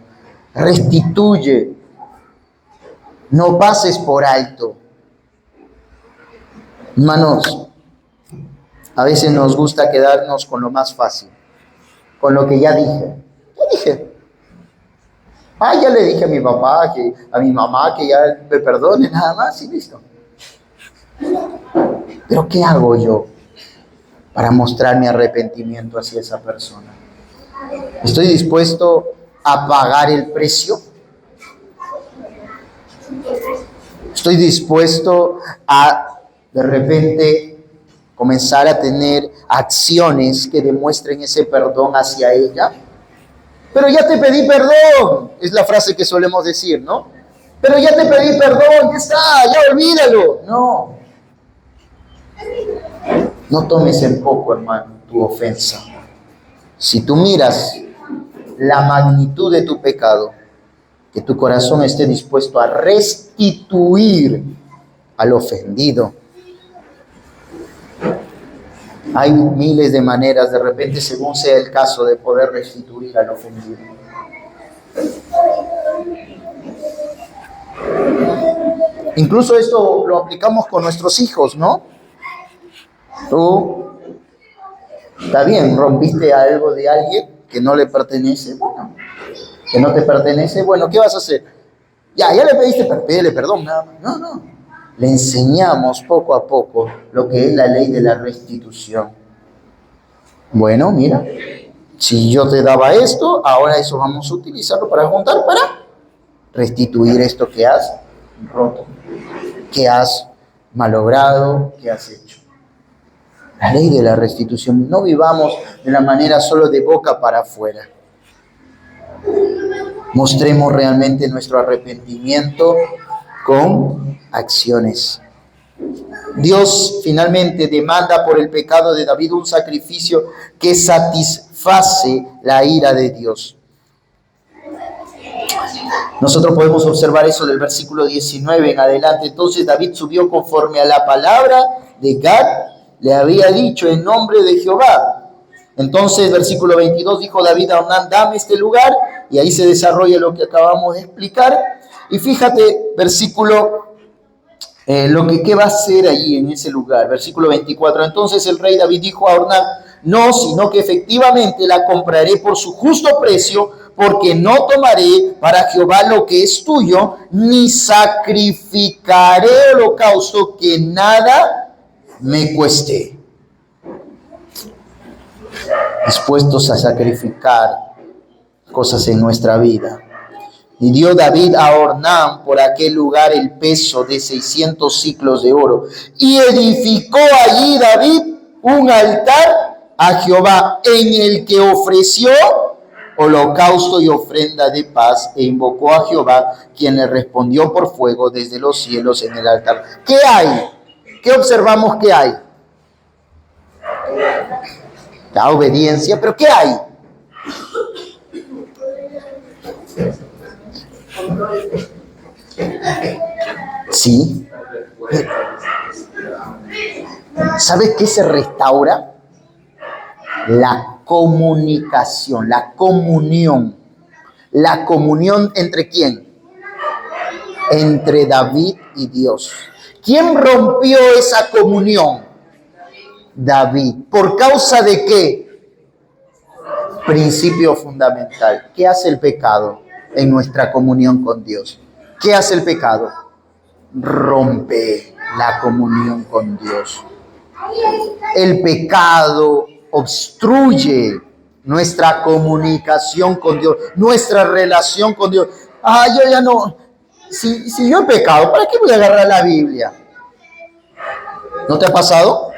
Restituye. No pases por alto. Hermanos, a veces nos gusta quedarnos con lo más fácil, con lo que ya dije. Ya le dije a mi papá, a mi mamá que ya me perdone, nada más y listo. Pero ¿qué hago yo para mostrar mi arrepentimiento hacia esa persona? ¿Estoy dispuesto a pagar el precio? ¿Estoy dispuesto a de repente comenzar a tener acciones que demuestren ese perdón hacia ella? Pero ya te pedí perdón, es la frase que solemos decir, ¿no? Pero ya te pedí perdón, ya está, ya olvídalo. No tomes en poco, hermano, tu ofensa. Si tú miras la magnitud de tu pecado, que tu corazón esté dispuesto a restituir al ofendido. Hay miles de maneras, de repente, según sea el caso, de poder restituir al ofendido. Incluso esto lo aplicamos con nuestros hijos, ¿no? Tú, está bien, rompiste algo de alguien que no le pertenece, bueno, que no te pertenece, bueno, ¿qué vas a hacer? Ya le pediste, pídele perdón, nada más. No. Le enseñamos poco a poco lo que es la ley de la restitución. Bueno, mira, si yo te daba esto, ahora eso vamos a utilizarlo para juntar, para restituir esto que has roto, que has malogrado, que has hecho. La ley de la restitución. No vivamos de la manera solo de boca para afuera. Mostremos realmente nuestro arrepentimiento con acciones. Dios finalmente demanda por el pecado de David un sacrificio que satisface la ira de Dios. Nosotros podemos observar eso del versículo 19 en adelante. Entonces David subió conforme a la palabra de Gad le había dicho en nombre de Jehová. Entonces, versículo 22, dijo David a Ornán, dame este lugar, y ahí se desarrolla lo que acabamos de explicar. Y fíjate, versículo, ¿qué va a hacer allí en ese lugar? Versículo 24, entonces el rey David dijo a Ornán, no, sino que efectivamente la compraré por su justo precio, porque no tomaré para Jehová lo que es tuyo, ni sacrificaré holocausto que nada me cueste. Dispuestos a sacrificar cosas en nuestra vida. Y dio David a Ornán por aquel lugar el peso de 600 siclos de oro. Y edificó allí David un altar a Jehová, en el que ofreció holocausto y ofrenda de paz, e invocó a Jehová, quien le respondió por fuego desde los cielos en el altar. ¿Qué hay? ¿Qué observamos que hay? La obediencia, pero ¿qué hay? Sí. ¿Sabes qué se restaura? La comunicación, la comunión. ¿La comunión entre quién? Entre David y Dios. ¿Quién rompió esa comunión? David. ¿Por causa de qué? Principio fundamental. ¿Qué hace el pecado en nuestra comunión con Dios? ¿Qué hace el pecado? Rompe la comunión con Dios. El pecado obstruye nuestra comunicación con Dios, nuestra relación con Dios. Yo ya no... Si yo he pecado, ¿para qué voy a agarrar la Biblia? ¿No te ha pasado?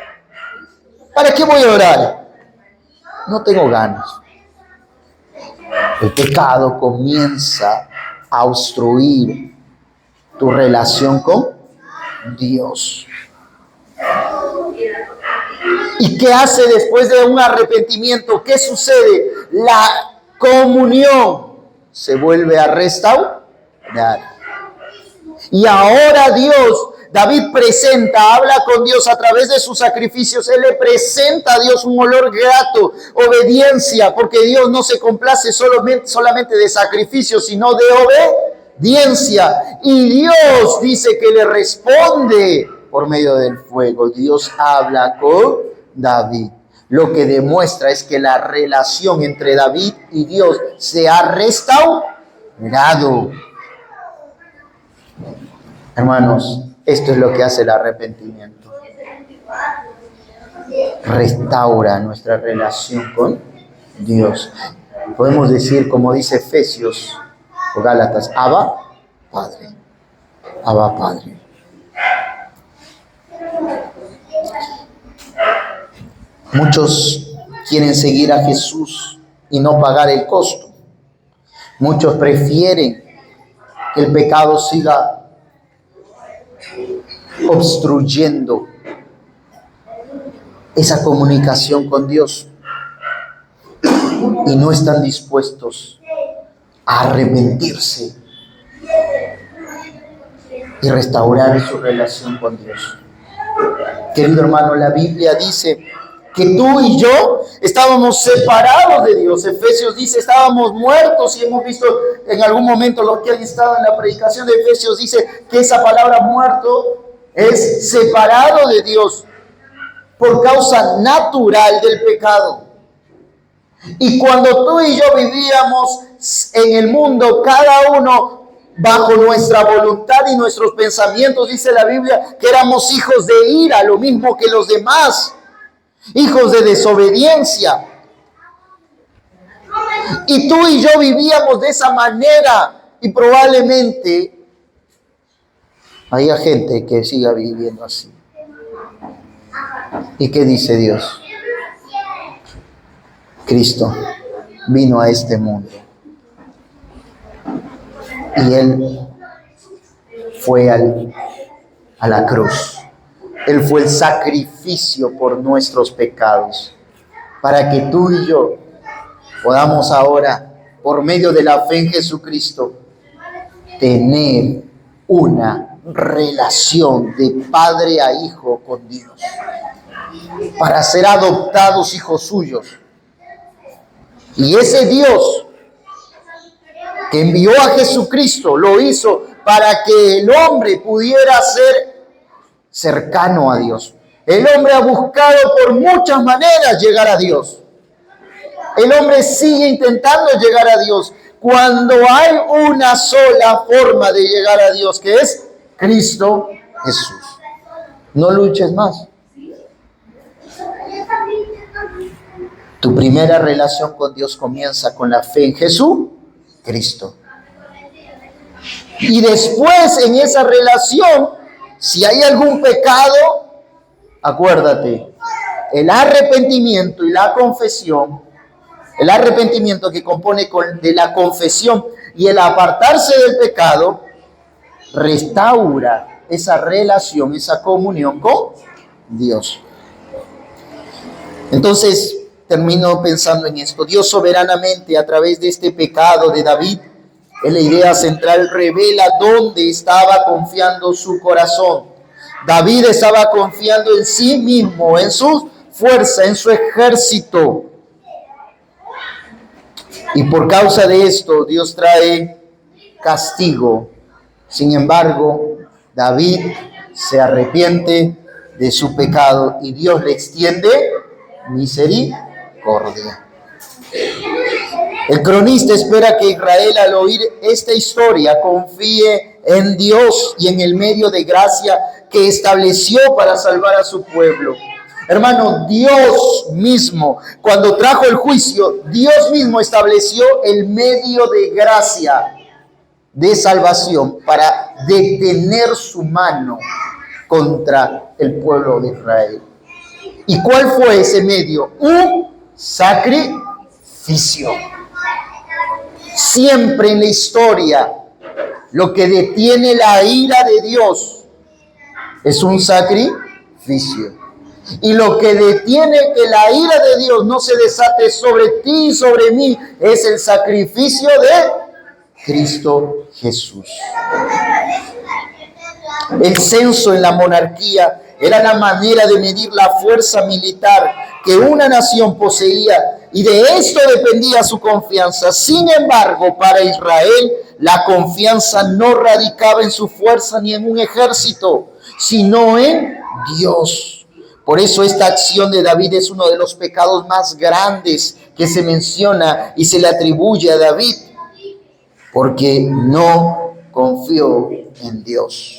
¿Para qué voy a orar? No tengo ganas. El pecado comienza a obstruir tu relación con Dios. ¿Y qué hace después de un arrepentimiento? ¿Qué sucede? La comunión se vuelve a restaurar. Y ahora David habla con Dios a través de sus sacrificios. Él le presenta a Dios un olor grato, obediencia, porque Dios no se complace solamente de sacrificios, sino de obediencia. Y Dios dice que le responde por medio del fuego. Dios habla con David. Lo que demuestra es que la relación entre David y Dios se ha restaurado. Hermanos, esto es lo que hace el arrepentimiento. Restaura nuestra relación con Dios. Podemos decir, como dice Efesios o Gálatas, Abba, Padre. Abba, Padre. Muchos quieren seguir a Jesús y no pagar el costo. Muchos prefieren que el pecado siga obstruyendo esa comunicación con Dios y no están dispuestos a arrepentirse y restaurar su relación con Dios. Querido hermano, la Biblia dice que tú y yo estábamos separados de Dios. Efesios dice, estábamos muertos, y hemos visto en algún momento los que han estado en la predicación de Efesios, dice que esa palabra muerto es separado de Dios por causa natural del pecado. Y cuando tú y yo vivíamos en el mundo, cada uno bajo nuestra voluntad y nuestros pensamientos, dice la Biblia que éramos hijos de ira, lo mismo que los demás, hijos de desobediencia. Y tú y yo vivíamos de esa manera, y probablemente haya gente que siga viviendo así. ¿Y qué dice Dios? Cristo vino a este mundo y Él fue a la cruz. Él fue el sacrificio por nuestros pecados, para que tú y yo podamos ahora, por medio de la fe en Jesucristo, tener una relación de padre a hijo con Dios, para ser adoptados hijos suyos. Y ese Dios que envió a Jesucristo lo hizo para que el hombre pudiera ser cercano a Dios. El hombre ha buscado por muchas maneras llegar a Dios. El hombre sigue intentando llegar a Dios, cuando hay una sola forma de llegar a Dios, que es Cristo Jesús. No luches más. Tu primera relación con Dios comienza con la fe en Jesucristo. Y después, en esa relación, si hay algún pecado, acuérdate, el arrepentimiento y la confesión, el arrepentimiento que compone de la confesión y el apartarse del pecado, restaura esa relación, esa comunión con Dios. Entonces, termino pensando en esto. Dios soberanamente, a través de este pecado de David, en la idea central, revela dónde estaba confiando su corazón. David estaba confiando en sí mismo, en su fuerza, en su ejército. Y por causa de esto, Dios trae castigo. Sin embargo, David se arrepiente de su pecado y Dios le extiende misericordia. El cronista espera que Israel, al oír esta historia, confíe en Dios y en el medio de gracia que estableció para salvar a su pueblo. Hermano, Dios mismo, cuando trajo el juicio, Dios mismo estableció el medio de gracia de salvación para detener su mano contra el pueblo de Israel. ¿Y cuál fue ese medio? Un sacrificio. Siempre en la historia, lo que detiene la ira de Dios es un sacrificio. Y lo que detiene que la ira de Dios no se desate sobre ti y sobre mí es el sacrificio de Cristo Jesús. El censo en la monarquía era la manera de medir la fuerza militar que una nación poseía, y de esto dependía su confianza. Sin embargo, para Israel, la confianza no radicaba en su fuerza ni en un ejército, sino en Dios. Por eso esta acción de David es uno de los pecados más grandes que se menciona y se le atribuye a David, porque no confió en Dios.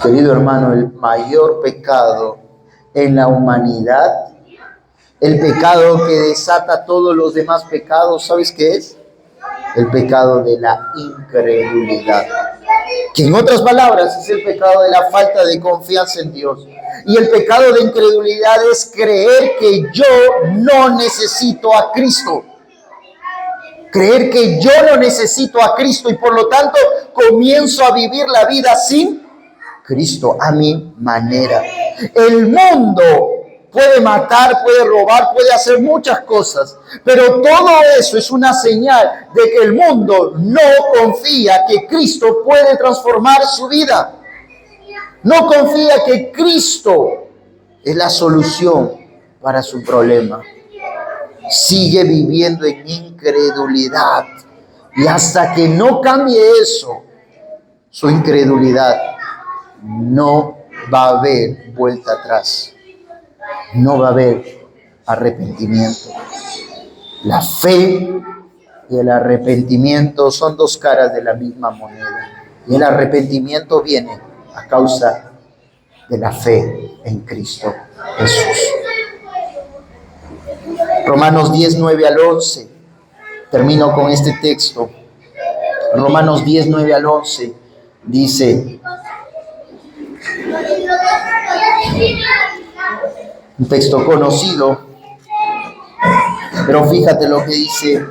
Querido hermano, el mayor pecado en la humanidad, el pecado que desata todos los demás pecados, ¿sabes qué es? El pecado de la incredulidad, que en otras palabras es el pecado de la falta de confianza en Dios. Y el pecado de incredulidad es creer que yo no necesito a Cristo. Creer que yo no necesito a Cristo y por lo tanto comienzo a vivir la vida sin Cristo, a mi manera. El mundo puede matar, puede robar, puede hacer muchas cosas. Pero todo eso es una señal de que el mundo no confía que Cristo puede transformar su vida. No confía que Cristo es la solución para su problema. Sigue viviendo en incredulidad. Y hasta que no cambie eso, su incredulidad, no va a haber vuelta atrás. No va a haber arrepentimiento. La fe y el arrepentimiento son dos caras de la misma moneda. Y el arrepentimiento viene a causa de la fe en Cristo Jesús. Romanos 10, 9 al 11. Termino con este texto. Romanos 10, 9 al 11 dice, un texto conocido, pero fíjate lo que dice,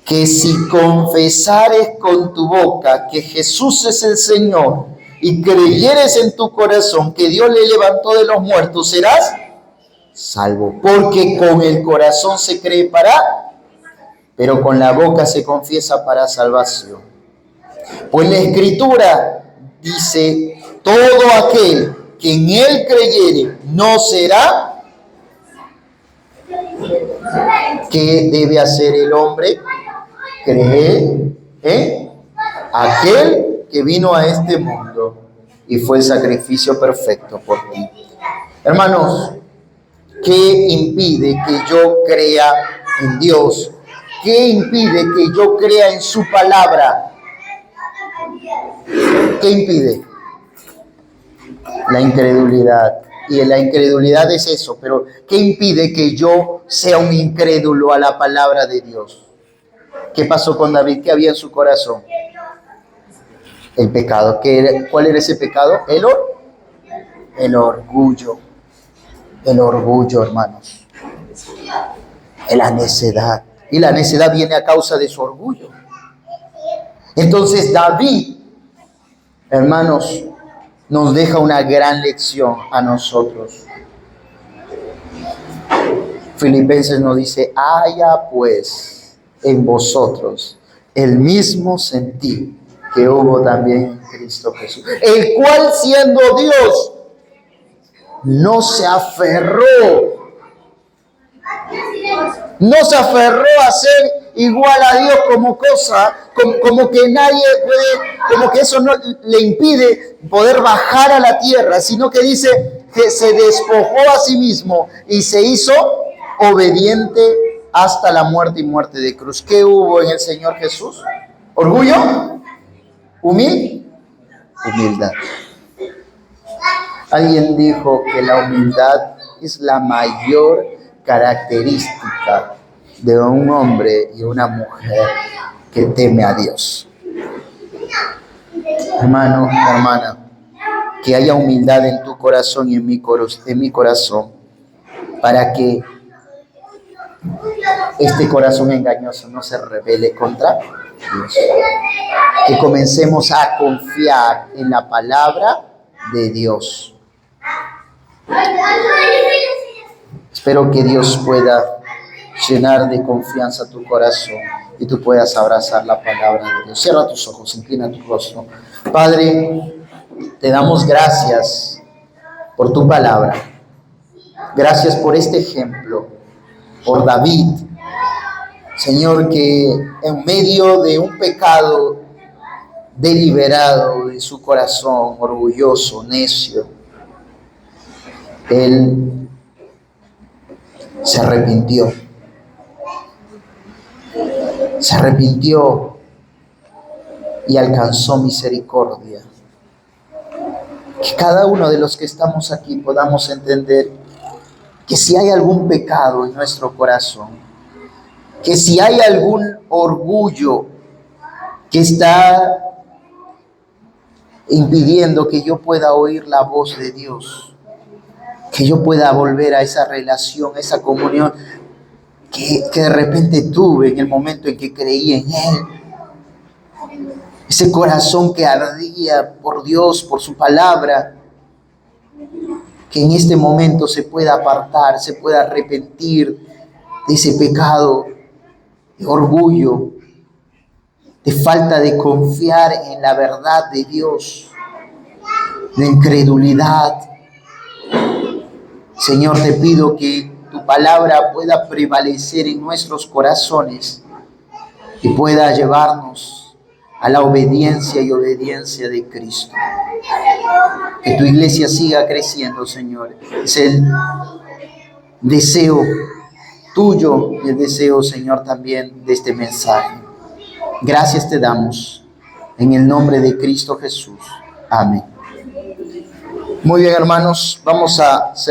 que si confesares con tu boca que Jesús es el Señor y creyeres en tu corazón que Dios le levantó de los muertos, serás salvo. Porque con el corazón se cree pero con la boca se confiesa para salvación. Pues la Escritura dice, todo aquel que en Él creyere no será. ¿Qué debe hacer el hombre? Creer en aquel que vino a este mundo y fue el sacrificio perfecto por ti. Hermanos, ¿qué impide que yo crea en Dios? ¿Qué impide que yo crea en su palabra? ¿Qué impide? La incredulidad. Y la incredulidad es eso, pero ¿qué impide que yo sea un incrédulo a la palabra de Dios? ¿Qué pasó con David? ¿Qué había en su corazón? El pecado. ¿Cuál era ese pecado? El orgullo. El orgullo, hermanos. La necedad. Y la necedad viene a causa de su orgullo. Entonces David, hermanos, nos deja una gran lección a nosotros. Filipenses nos dice, haya pues en vosotros el mismo sentir que hubo también en Cristo Jesús, el cual siendo Dios, no se aferró a ser igual a Dios como cosa, como que nadie puede, como que eso no le impide poder bajar a la tierra, sino que dice que se despojó a sí mismo y se hizo obediente hasta la muerte y muerte de cruz. ¿Qué hubo en el Señor Jesús? ¿Orgullo? Humildad. Alguien dijo que la humildad es la mayor característica de un hombre y una mujer que teme a Dios. Hermano, hermana, que haya humildad en tu corazón y en mi corazón, para que este corazón engañoso no se rebele contra Dios. Que comencemos a confiar en la palabra de Dios. Espero que Dios pueda llenar de confianza tu corazón y tú puedas abrazar la palabra de Dios. Cierra tus ojos, inclina tu rostro. Padre, te damos gracias por tu palabra. Gracias por este ejemplo, por David. Señor, que en medio de un pecado deliberado de su corazón, orgulloso, necio, él se arrepintió. Se arrepintió y alcanzó misericordia. Que cada uno de los que estamos aquí podamos entender que si hay algún pecado en nuestro corazón, que si hay algún orgullo que está impidiendo que yo pueda oír la voz de Dios, que yo pueda volver a esa relación, a esa comunión que de repente tuve en el momento en que creí en Él. Ese corazón que ardía por Dios, por su palabra. que en este momento se pueda apartar, se pueda arrepentir de ese pecado, de orgullo, de falta de confiar en la verdad de Dios, de incredulidad. Señor, te pido que tu palabra pueda prevalecer en nuestros corazones y pueda llevarnos a la obediencia y obediencia de Cristo. Que tu iglesia siga creciendo, Señor. Es el deseo tuyo y el deseo, Señor, también de este mensaje. Gracias te damos en el nombre de Cristo Jesús. Amén. Muy bien, hermanos, vamos a